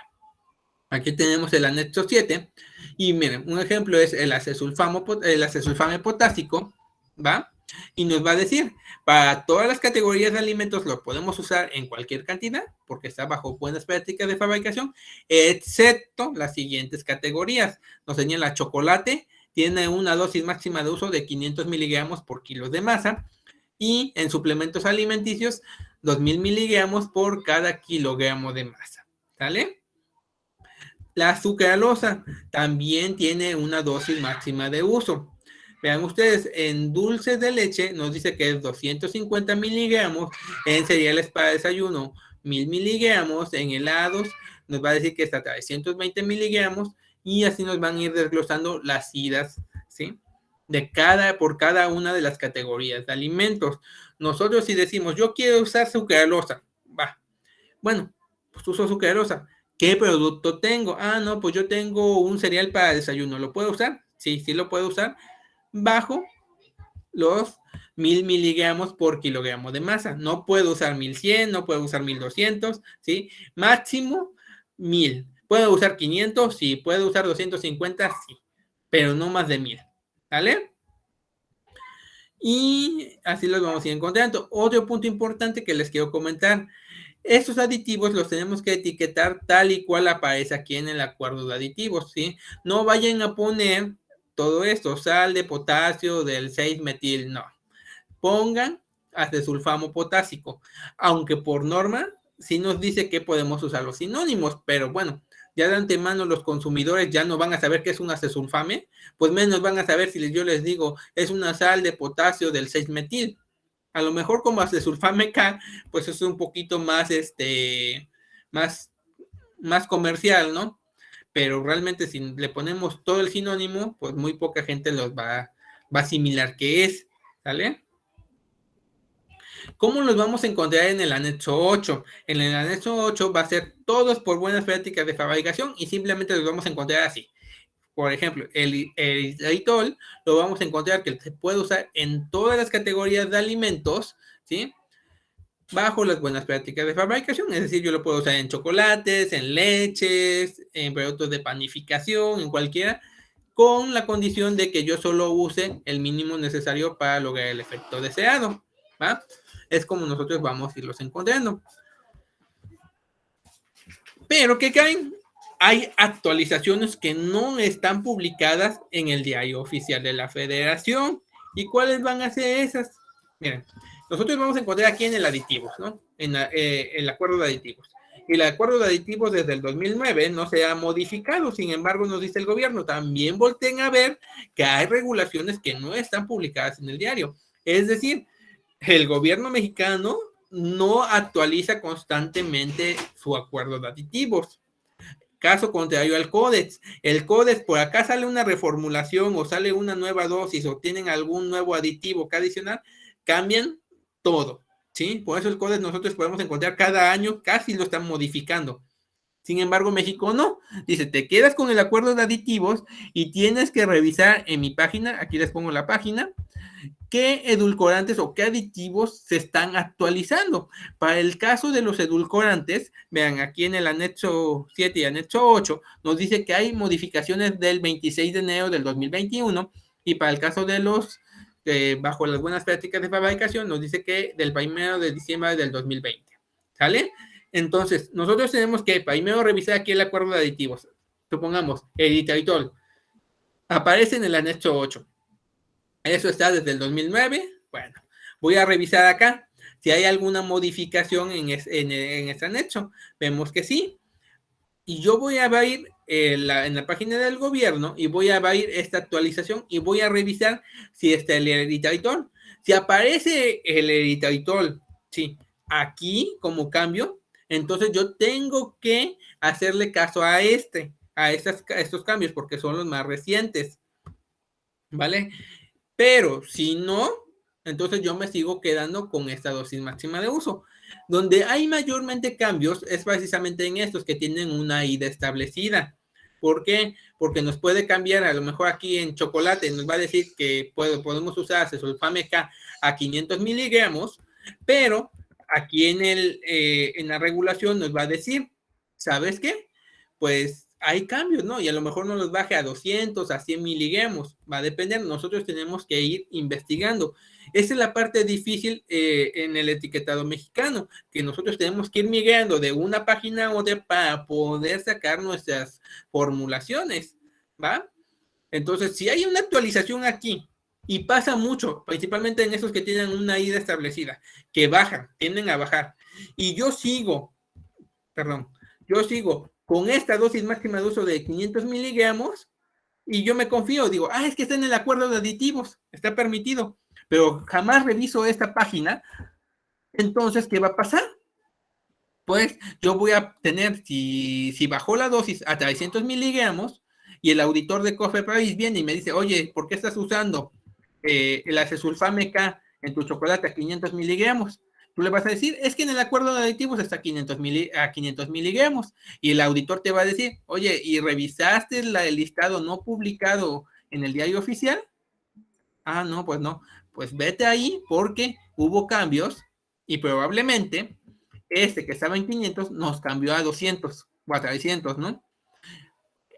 Speaker 2: Aquí tenemos el anexo 7 y miren, un ejemplo es el acesulfame potásico, ¿va? Y nos va a decir, para todas las categorías de alimentos lo podemos usar en cualquier cantidad, porque está bajo buenas prácticas de fabricación, excepto las siguientes categorías. Nos señala chocolate, tiene una dosis máxima de uso de 500 miligramos por kilo de masa, y en suplementos alimenticios, 2000 miligramos por cada kilogramo de masa, ¿sale? La sucralosa también tiene una dosis máxima de uso. Vean ustedes, en dulces de leche nos dice que es 250 miligramos, en cereales para desayuno 1000 miligramos, en helados nos va a decir que está 320 miligramos, y así nos van a ir desglosando las idas, ¿sí?, por cada una de las categorías de alimentos. Nosotros si decimos, yo quiero usar sucralosa, va, bueno, pues uso sucralosa. ¿Qué producto tengo? Ah, no, pues yo tengo un cereal para desayuno, ¿lo puedo usar? Sí, sí lo puedo usar, bajo los 1000 miligramos por kilogramo de masa. No puedo usar 1100, no puedo usar 1200, ¿sí? Máximo 1000. ¿Puedo usar 500? Sí. ¿Puedo usar 250? Sí. Pero no más de 1000. ¿Vale? Y así los vamos a ir encontrando. Otro punto importante que les quiero comentar. Estos aditivos los tenemos que etiquetar tal y cual aparece aquí en el acuerdo de aditivos, ¿sí? No vayan a poner todo esto, sal de potasio del 6-metil, no. Pongan acesulfamo potásico, aunque por norma sí nos dice que podemos usar los sinónimos, pero bueno, ya de antemano los consumidores ya no van a saber qué es un acesulfame, pues menos van a saber si yo les digo es una sal de potasio del 6-metil. A lo mejor como acesulfame K, pues es un poquito más, más comercial, ¿no? Pero realmente si le ponemos todo el sinónimo, pues muy poca gente los va a asimilar qué es, ¿sale? ¿Cómo los vamos a encontrar en el anexo 8? En el anexo 8 va a ser todos por buenas prácticas de fabricación y simplemente los vamos a encontrar así. Por ejemplo, el eritol lo vamos a encontrar que se puede usar en todas las categorías de alimentos, ¿sí?, bajo las buenas prácticas de fabricación. Es decir, yo lo puedo usar en chocolates, en leches, en productos de panificación, en cualquiera, con la condición de que yo solo use el mínimo necesario para lograr el efecto deseado, ¿va? Es como nosotros vamos a irlos encontrando. Pero ¿qué creen? Hay actualizaciones que no están publicadas en el diario oficial de la Federación. ¿Y cuáles van a ser esas? Miren, nosotros vamos a encontrar aquí en el aditivos, ¿no? En el acuerdo de aditivos. Y el acuerdo de aditivos desde el 2009 no se ha modificado. Sin embargo, nos dice el gobierno, también volteen a ver que hay regulaciones que no están publicadas en el diario. Es decir, el gobierno mexicano no actualiza constantemente su acuerdo de aditivos. Caso contrario al códex. El códex, por acá sale una reformulación o sale una nueva dosis o tienen algún nuevo aditivo que adicional, cambian todo, ¿sí? Por eso el códex nosotros podemos encontrar cada año, casi lo están modificando. Sin embargo, México no. Dice, te quedas con el acuerdo de aditivos y tienes que revisar en mi página, aquí les pongo la página, qué edulcorantes o qué aditivos se están actualizando. Para el caso de los edulcorantes, vean, aquí en el anexo 7 y anexo 8, nos dice que hay modificaciones del 26 de enero del 2021 y para el caso de los, bajo las buenas prácticas de fabricación, nos dice que del 1 de diciembre del 2020. ¿Sale? Entonces, nosotros tenemos que primero revisar aquí el acuerdo de aditivos. Supongamos, eritritol aparece en el anexo 8. Eso está desde el 2009. Bueno, voy a revisar acá si hay alguna modificación en este anexo. Vemos que sí. Y yo voy a ir en la página del gobierno y voy a ir esta actualización y voy a revisar si está el eritritol. Si aparece el eritritol, sí, aquí como cambio, entonces yo tengo que hacerle caso a estos cambios porque son los más recientes. ¿Vale? Pero si no, entonces yo me sigo quedando con esta dosis máxima de uso. Donde hay mayormente cambios es precisamente en estos que tienen una ida establecida. ¿Por qué? Porque nos puede cambiar, a lo mejor aquí en chocolate nos va a decir que podemos usar Cesulfame K a 500 miligramos, pero aquí en la regulación nos va a decir, ¿sabes qué? Pues hay cambios, ¿no? Y a lo mejor no los baje a 200, a 100 miligramos, va a depender, nosotros tenemos que ir investigando. Esa es la parte difícil en el etiquetado mexicano, que nosotros tenemos que ir migrando de una página a otra para poder sacar nuestras formulaciones, ¿va? Entonces, si hay una actualización aquí, y pasa mucho, principalmente en esos que tienen una ida establecida, que bajan, tienden a bajar, y yo sigo con esta dosis máxima de uso de 500 miligramos y yo me confío, digo, es que está en el acuerdo de aditivos, está permitido, pero jamás reviso esta página, entonces, ¿qué va a pasar? Pues yo voy a tener, si bajó la dosis a 300 miligramos y el auditor de Cofepris viene y me dice, oye, ¿por qué estás usando el acesulfame K en tu chocolate a 500 miligramos? Tú le vas a decir, es que en el acuerdo de aditivos está a 500 miligramos. Y el auditor te va a decir, oye, ¿y revisaste el listado no publicado en el diario oficial? No, pues no. Pues vete ahí porque hubo cambios y probablemente este que estaba en 500 nos cambió a 200 o a 300, ¿no?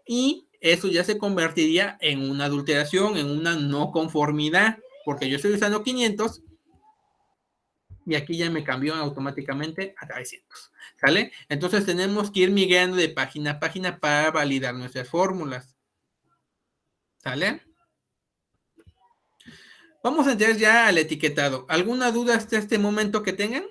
Speaker 2: Y eso ya se convertiría en una adulteración, en una no conformidad, porque yo estoy usando 500 y aquí ya me cambió automáticamente a 300, ¿sale? Entonces tenemos que ir migrando de página a página para validar nuestras fórmulas, ¿sale? Vamos a entrar ya al etiquetado. ¿Alguna duda hasta este momento que tengan?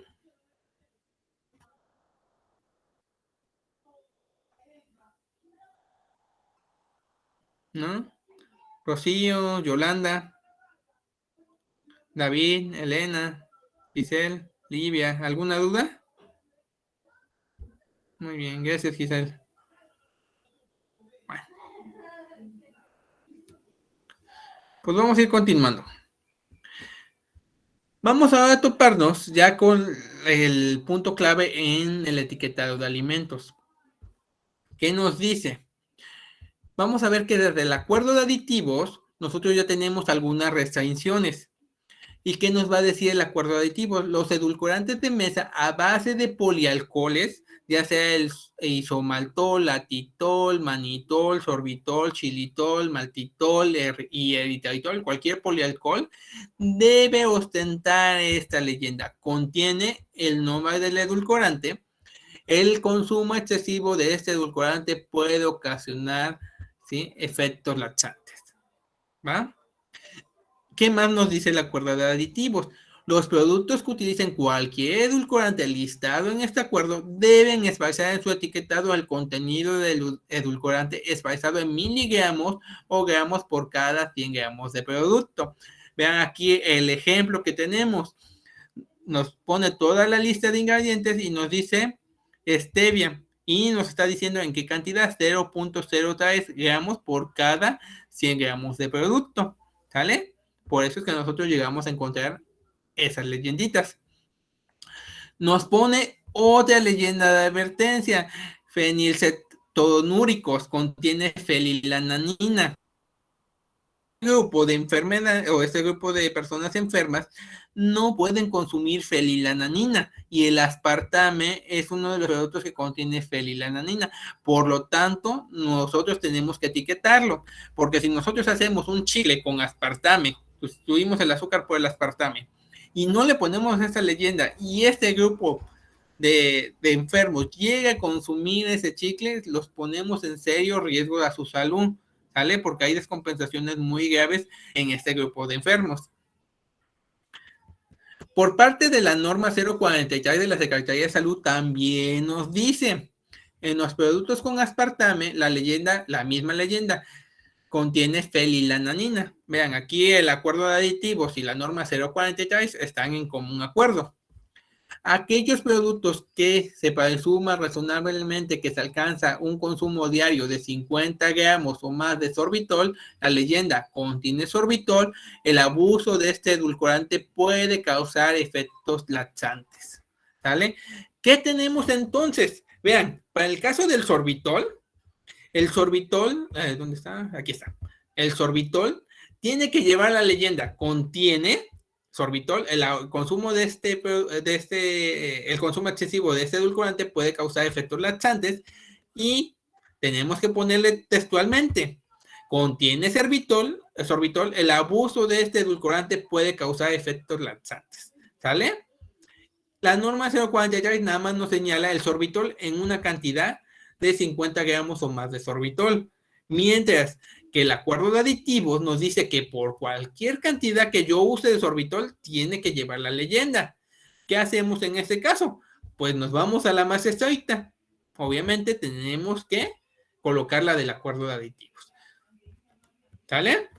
Speaker 2: ¿No? Rocío, Yolanda, David, Elena, Giselle, Livia, ¿alguna duda? Muy bien, gracias, Giselle. Bueno, pues vamos a ir continuando. Vamos a toparnos ya con el punto clave en el etiquetado de alimentos. ¿Qué nos dice? Vamos a ver que desde el acuerdo de aditivos, nosotros ya tenemos algunas restricciones. ¿Y qué nos va a decir el acuerdo de aditivos? Los edulcorantes de mesa a base de polialcoholes, ya sea el isomaltol, latitol, manitol, sorbitol, xilitol, maltitol y eritritol, cualquier polialcohol, debe ostentar esta leyenda. Contiene el nombre del edulcorante. El consumo excesivo de este edulcorante puede ocasionar, ¿sí?, efectos laxantes. ¿Va? ¿Qué más nos dice el acuerdo de aditivos? Los productos que utilicen cualquier edulcorante listado en este acuerdo deben espaciar en su etiquetado el contenido del edulcorante espaciado en miligramos o gramos por cada 100 gramos de producto. Vean aquí el ejemplo que tenemos. Nos pone toda la lista de ingredientes y nos dice stevia y nos está diciendo en qué cantidad, 0.03 gramos por cada 100 gramos de producto. ¿Sale? Por eso es que nosotros llegamos a encontrar esas leyenditas. Nos pone otra leyenda de advertencia. Fenilcetonúricos contiene fenilananina. Grupo de enfermedad o este grupo de personas enfermas no pueden consumir fenilananina y el aspartame es uno de los productos que contiene fenilananina. Por lo tanto, nosotros tenemos que etiquetarlo, porque si nosotros hacemos un chicle con aspartame, sustituimos el azúcar por el aspartame y no le ponemos esa leyenda y este grupo de enfermos llega a consumir ese chicle, los ponemos en serio riesgo a su salud. ¿Sale? Porque hay descompensaciones muy graves en este grupo de enfermos. Por parte de la norma 043 de la Secretaría de Salud también nos dice, en los productos con aspartame, la misma leyenda, contiene fenilananina. Vean, aquí el acuerdo de aditivos y la norma 043 están en común acuerdo. Aquellos productos que se presuma razonablemente que se alcanza un consumo diario de 50 gramos o más de sorbitol, la leyenda contiene sorbitol, el abuso de este edulcorante puede causar efectos laxantes. ¿Sale? ¿Qué tenemos entonces? Vean, para el caso del sorbitol, ¿dónde está? Aquí está. El sorbitol tiene que llevar la leyenda, contiene sorbitol, el consumo el consumo excesivo de este edulcorante puede causar efectos laxantes y tenemos que ponerle textualmente, contiene sorbitol, el abuso de este edulcorante puede causar efectos laxantes. ¿Sale? La norma 043 nada más nos señala el sorbitol en una cantidad de 50 gramos o más de sorbitol, mientras que el acuerdo de aditivos nos dice que por cualquier cantidad que yo use de sorbitol, tiene que llevar la leyenda. ¿Qué hacemos en este caso? Pues nos vamos a la más estricta. Obviamente tenemos que colocar la del acuerdo de aditivos. ¿Sale?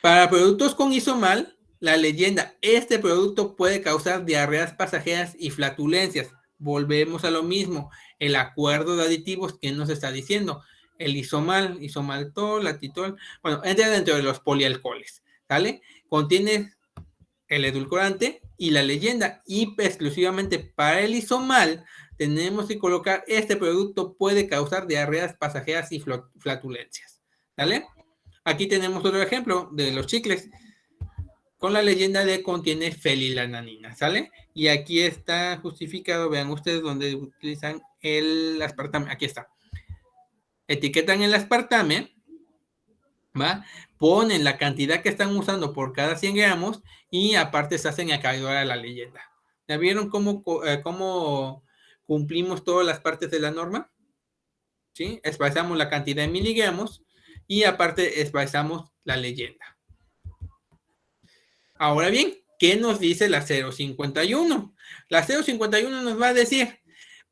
Speaker 2: Para productos con isomal, la leyenda, este producto puede causar diarreas pasajeras y flatulencias. Volvemos a lo mismo, el acuerdo de aditivos que nos está diciendo. El isomaltol, latitol, bueno, entra dentro de los polialcoholes, ¿sale? Contiene el edulcorante y la leyenda, y exclusivamente para el isomal tenemos que colocar este producto puede causar diarreas pasajeras y flatulencias, ¿sale? Aquí tenemos otro ejemplo de los chicles con la leyenda de contiene fenilananina, ¿sale? Y aquí está justificado, vean ustedes donde utilizan el aspartame, aquí está. Etiquetan el aspartame, ¿va? Ponen la cantidad que están usando por cada 100 gramos y aparte se hacen acreedor a la leyenda. ¿Ya vieron cómo cumplimos todas las partes de la norma? ¿Sí? Expresamos la cantidad en miligramos y aparte expresamos la leyenda. Ahora bien, ¿qué nos dice la 051? La 051 nos va a decir,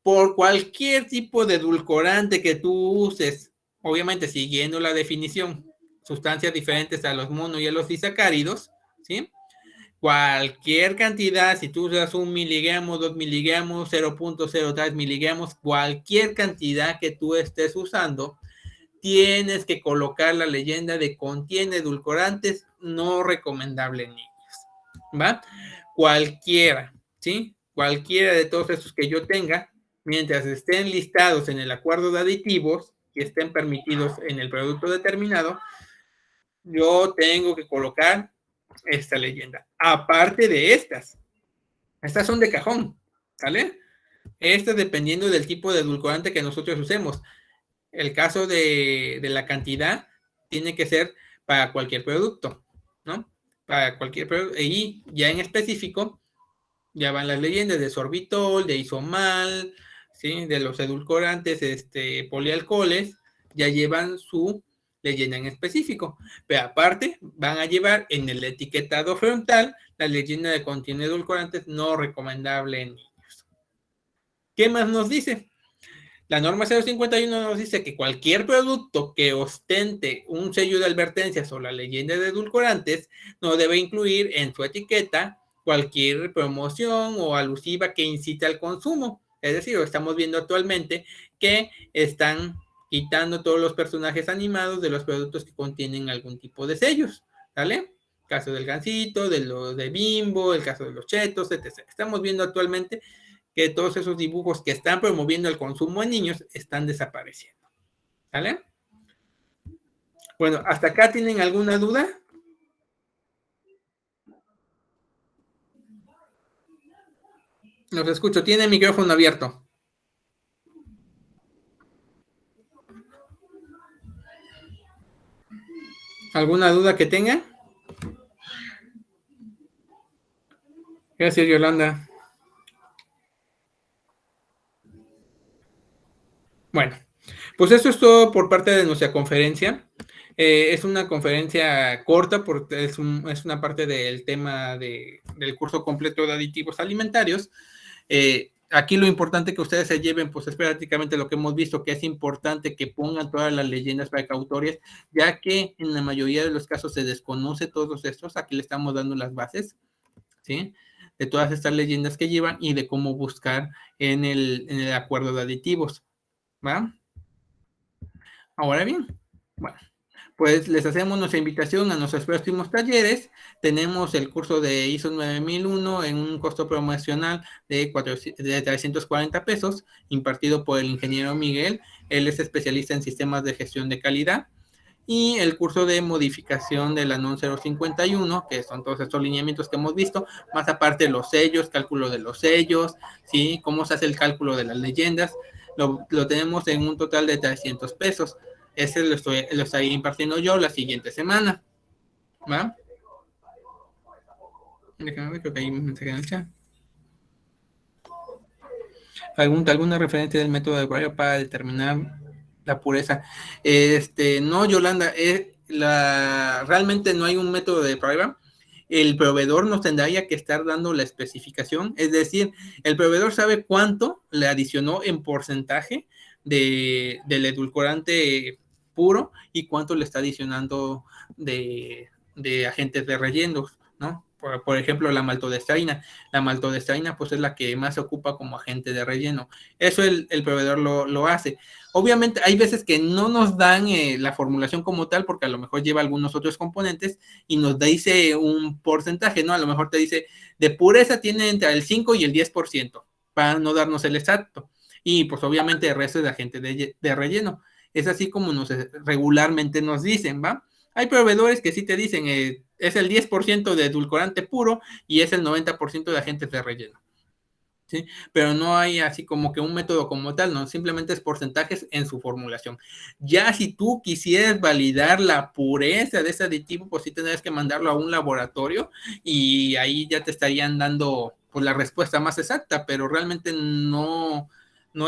Speaker 2: por cualquier tipo de edulcorante que tú uses, obviamente siguiendo la definición, sustancias diferentes a los mono y a los disacáridos, ¿sí? Cualquier cantidad, si tú usas 1 miligramo, 2 miligramos, 0.03 miligramos, cualquier cantidad que tú estés usando, tienes que colocar la leyenda de contiene edulcorantes no recomendable en niños, ¿va? Cualquiera, ¿sí? Cualquiera de todos esos que yo tenga, mientras estén listados en el acuerdo de aditivos y estén permitidos en el producto determinado, yo tengo que colocar esta leyenda. Aparte de estas son de cajón, ¿sale? Estas dependiendo del tipo de edulcorante que nosotros usemos. El caso de la cantidad tiene que ser para cualquier producto, ¿no? Para cualquier producto. Y ya en específico, ya van las leyendas de sorbitol, de isomal, ¿sí? De los edulcorantes, polialcoholes, ya llevan su leyenda en específico. Pero aparte, van a llevar en el etiquetado frontal la leyenda de contiene edulcorantes no recomendable en niños. ¿Qué más nos dice? La norma 051 nos dice que cualquier producto que ostente un sello de advertencias o la leyenda de edulcorantes no debe incluir en su etiqueta cualquier promoción o alusiva que incite al consumo. Es decir, lo estamos viendo actualmente que están quitando todos los personajes animados de los productos que contienen algún tipo de sellos, ¿vale? El caso del Gansito, de Bimbo, el caso de los Chetos, etc. Estamos viendo actualmente que todos esos dibujos que están promoviendo el consumo en niños están desapareciendo. ¿Vale? Bueno, ¿hasta acá tienen alguna duda? Los escucho, tiene el micrófono abierto. ¿Alguna duda que tengan? Gracias, Yolanda. Bueno, pues eso es todo por parte de nuestra conferencia. Es una conferencia corta porque es una parte del tema del curso completo de aditivos alimentarios. Aquí lo importante que ustedes se lleven, pues es prácticamente lo que hemos visto, que es importante que pongan todas las leyendas precautorias, ya que en la mayoría de los casos se desconoce todos estos. Aquí le estamos dando las bases, ¿sí? De todas estas leyendas que llevan y de cómo buscar en el acuerdo de aditivos, ¿va? Ahora bien, bueno, pues les hacemos nuestra invitación a nuestros próximos talleres. Tenemos el curso de ISO 9001 en un costo promocional de 340 pesos, impartido por el ingeniero Miguel. Él es especialista en sistemas de gestión de calidad. Y el curso de modificación de la NON 051, que son todos estos lineamientos que hemos visto, más aparte los sellos, cálculo de los sellos, ¿sí? Cómo se hace el cálculo de las leyendas, lo tenemos en un total de 300 pesos. Ese lo estoy impartiendo yo la siguiente semana, ¿va? Déjame ver, creo que hay un mensaje en el chat. ¿Alguna referencia del método de Breuer para determinar la pureza? No, Yolanda, realmente no hay un método de prueba. El proveedor nos tendría que estar dando la especificación, es decir, el proveedor sabe cuánto le adicionó en porcentaje del edulcorante puro y cuánto le está adicionando de agentes de rellenos, ¿no? Por ejemplo, la maltodextrina. La maltodextrina, pues es la que más se ocupa como agente de relleno. Eso el proveedor lo hace. Obviamente, hay veces que no nos dan la formulación como tal, porque a lo mejor lleva algunos otros componentes y nos dice un porcentaje, ¿no? A lo mejor te dice, de pureza tiene entre el 5 y el 10%, para no darnos el exacto. Y pues obviamente el resto es de agente de relleno. Es así como regularmente nos dicen, ¿va? Hay proveedores que sí te dicen, es el 10% de edulcorante puro y es el 90% de agentes de relleno, ¿sí? Pero no hay así como que un método como tal, no, simplemente es porcentajes en su formulación. Ya si tú quisieras validar la pureza de ese aditivo, pues sí tendrías que mandarlo a un laboratorio y ahí ya te estarían dando pues la respuesta más exacta, pero realmente no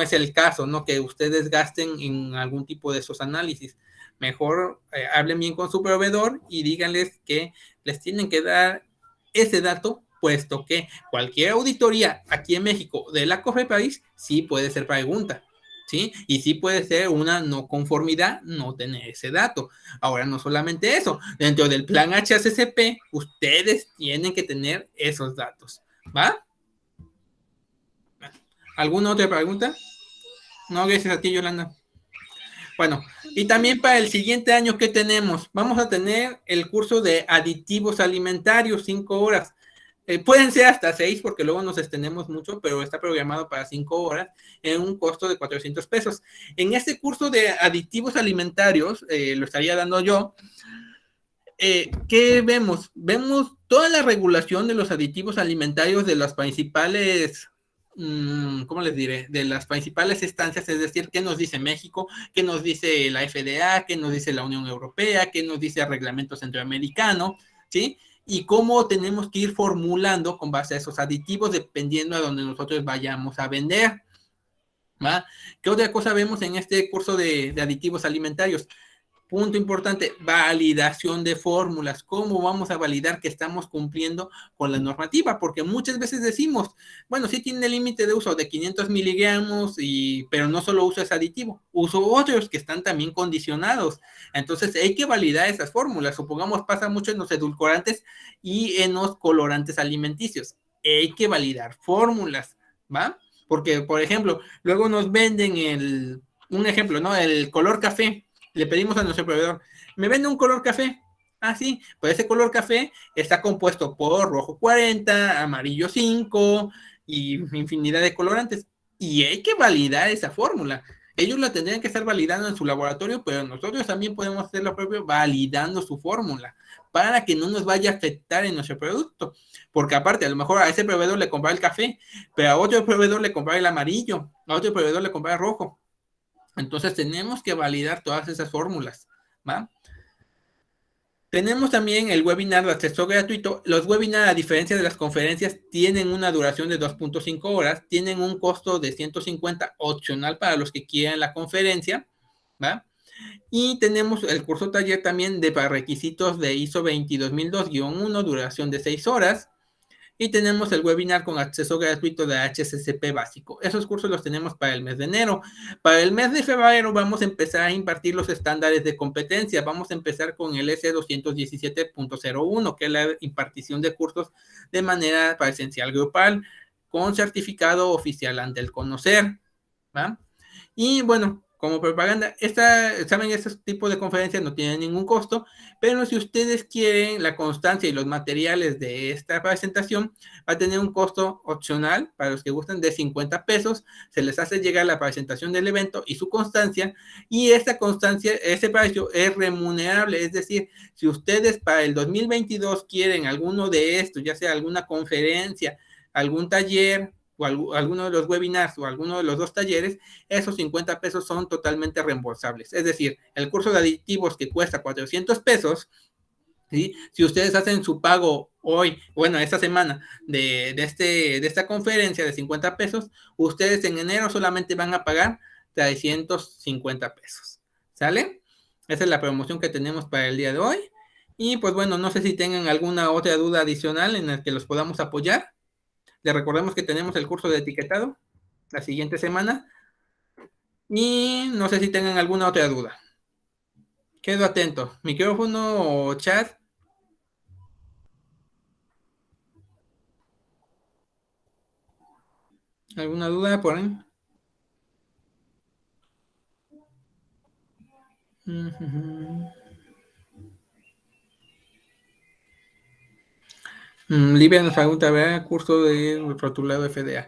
Speaker 2: es el caso, ¿no? Que ustedes gasten en algún tipo de esos análisis. Mejor hablen bien con su proveedor y díganles que les tienen que dar ese dato, puesto que cualquier auditoría aquí en México de la COFEPRIS sí puede ser pregunta, ¿sí? Y sí puede ser una no conformidad no tener ese dato. Ahora, no solamente eso, dentro del plan HACCP, ustedes tienen que tener esos datos, ¿va? ¿Alguna otra pregunta? No, gracias a ti, Yolanda. Bueno, y también para el siguiente año, ¿qué tenemos? Vamos a tener el curso de aditivos alimentarios, 5 horas. Pueden ser hasta 6 porque luego nos extendemos mucho, pero está programado para 5 horas en un costo de 400 pesos. En este curso de aditivos alimentarios, lo estaría dando yo, ¿qué vemos? Vemos toda la regulación de los aditivos alimentarios de las principales, ¿cómo les diré? De las principales instancias, es decir, ¿qué nos dice México? ¿Qué nos dice la FDA? ¿Qué nos dice la Unión Europea? ¿Qué nos dice el Reglamento Centroamericano? ¿Sí? Y cómo tenemos que ir formulando con base a esos aditivos dependiendo a donde nosotros vayamos a vender. ¿Va? ¿Qué otra cosa vemos en este curso de aditivos alimentarios? Punto importante, validación de fórmulas. ¿Cómo vamos a validar que estamos cumpliendo con la normativa? Porque muchas veces decimos, bueno, sí tiene límite de uso de 500 miligramos, pero no solo uso ese aditivo, uso otros que están también condicionados. Entonces hay que validar esas fórmulas. Supongamos pasa mucho en los edulcorantes y en los colorantes alimenticios. Hay que validar fórmulas, ¿va? Porque, por ejemplo, luego nos venden un ejemplo, ¿no? El color café. Le pedimos a nuestro proveedor, ¿me vende un color café? Ah, sí, pues ese color café está compuesto por rojo 40, amarillo 5 y infinidad de colorantes. Y hay que validar esa fórmula. Ellos la tendrían que estar validando en su laboratorio, pero nosotros también podemos hacer lo propio validando su fórmula para que no nos vaya a afectar en nuestro producto. Porque aparte, a lo mejor a ese proveedor le compraba el café, pero a otro proveedor le compraba el amarillo, a otro proveedor le compraba el rojo. Entonces tenemos que validar todas esas fórmulas, ¿va? Tenemos también el webinar de acceso gratuito. Los webinars, a diferencia de las conferencias, tienen una duración de 2.5 horas, tienen un costo de 150 opcional para los que quieran la conferencia, ¿va? Y tenemos el curso taller también para requisitos de ISO 22002-1, duración de 6 horas. Y tenemos el webinar con acceso gratuito de HACCP básico. Esos cursos los tenemos para el mes de enero. Para el mes de febrero vamos a empezar a impartir los estándares de competencia. Vamos a empezar con el S217.01, que es la impartición de cursos de manera presencial grupal, con certificado oficial ante el conocer, ¿va? Y bueno, como propaganda, saben, este tipo de conferencias no tienen ningún costo, pero si ustedes quieren la constancia y los materiales de esta presentación, va a tener un costo opcional para los que gusten de 50 pesos. Se les hace llegar la presentación del evento y su constancia, y esta constancia, ese precio es remunerable, es decir, si ustedes para el 2022 quieren alguno de estos, ya sea alguna conferencia, algún taller, o alguno de los webinars o alguno de los dos talleres, esos 50 pesos son totalmente reembolsables. Es decir, el curso de aditivos que cuesta 400 pesos, ¿sí? Si ustedes hacen su pago hoy, bueno, esta semana de esta conferencia de 50 pesos, ustedes en enero solamente van a pagar 350 pesos. ¿Sale? Esa es la promoción que tenemos para el día de hoy. Y pues bueno, no sé si tengan alguna otra duda adicional en la que los podamos apoyar. Les recordemos que tenemos el curso de etiquetado la siguiente semana. Y no sé si tengan alguna otra duda. Quedo atento. ¿Micrófono o chat? ¿Alguna duda por ahí? Livia nos pregunta, ¿verdad? Curso de rotulado FDA.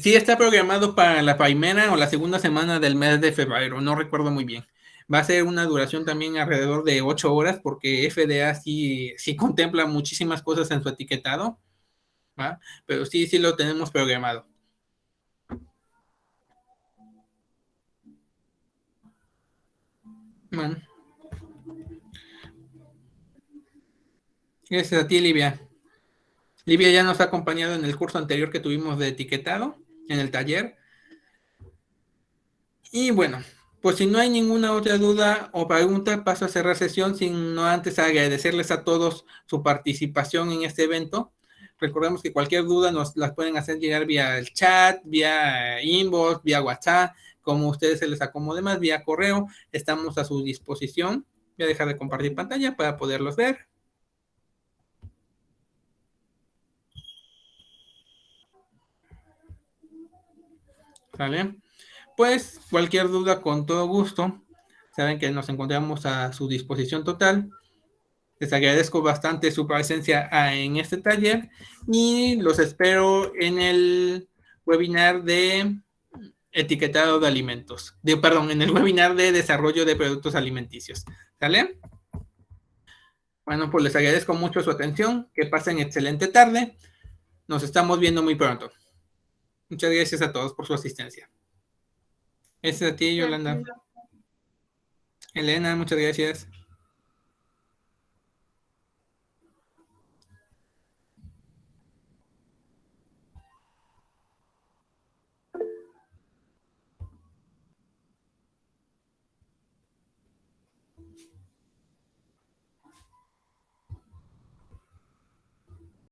Speaker 2: Sí está programado para la primera o la segunda semana del mes de febrero, no recuerdo muy bien. Va a ser una duración también alrededor de 8 horas porque FDA sí contempla muchísimas cosas en su etiquetado, ¿va? Pero sí lo tenemos programado. Bueno. Gracias a ti, Livia. Livia ya nos ha acompañado en el curso anterior que tuvimos de etiquetado, en el taller. Y bueno, pues si no hay ninguna otra duda o pregunta, paso a cerrar sesión, sin no antes agradecerles a todos su participación en este evento. Recordemos que cualquier duda nos las pueden hacer llegar vía el chat, vía inbox, vía WhatsApp, como a ustedes se les acomode más, vía correo. Estamos a su disposición. Voy a dejar de compartir pantalla para poderlos ver. ¿Vale? Pues cualquier duda, con todo gusto. Saben que nos encontramos a su disposición total. Les agradezco bastante su presencia en este taller y los espero en el webinar de etiquetado de alimentos. En el webinar de desarrollo de productos alimenticios. ¿Sale? Bueno, pues les agradezco mucho su atención. Que pasen excelente tarde. Nos estamos viendo muy pronto. Muchas gracias a todos por su asistencia. Este es a ti, Yolanda. Elena, muchas gracias.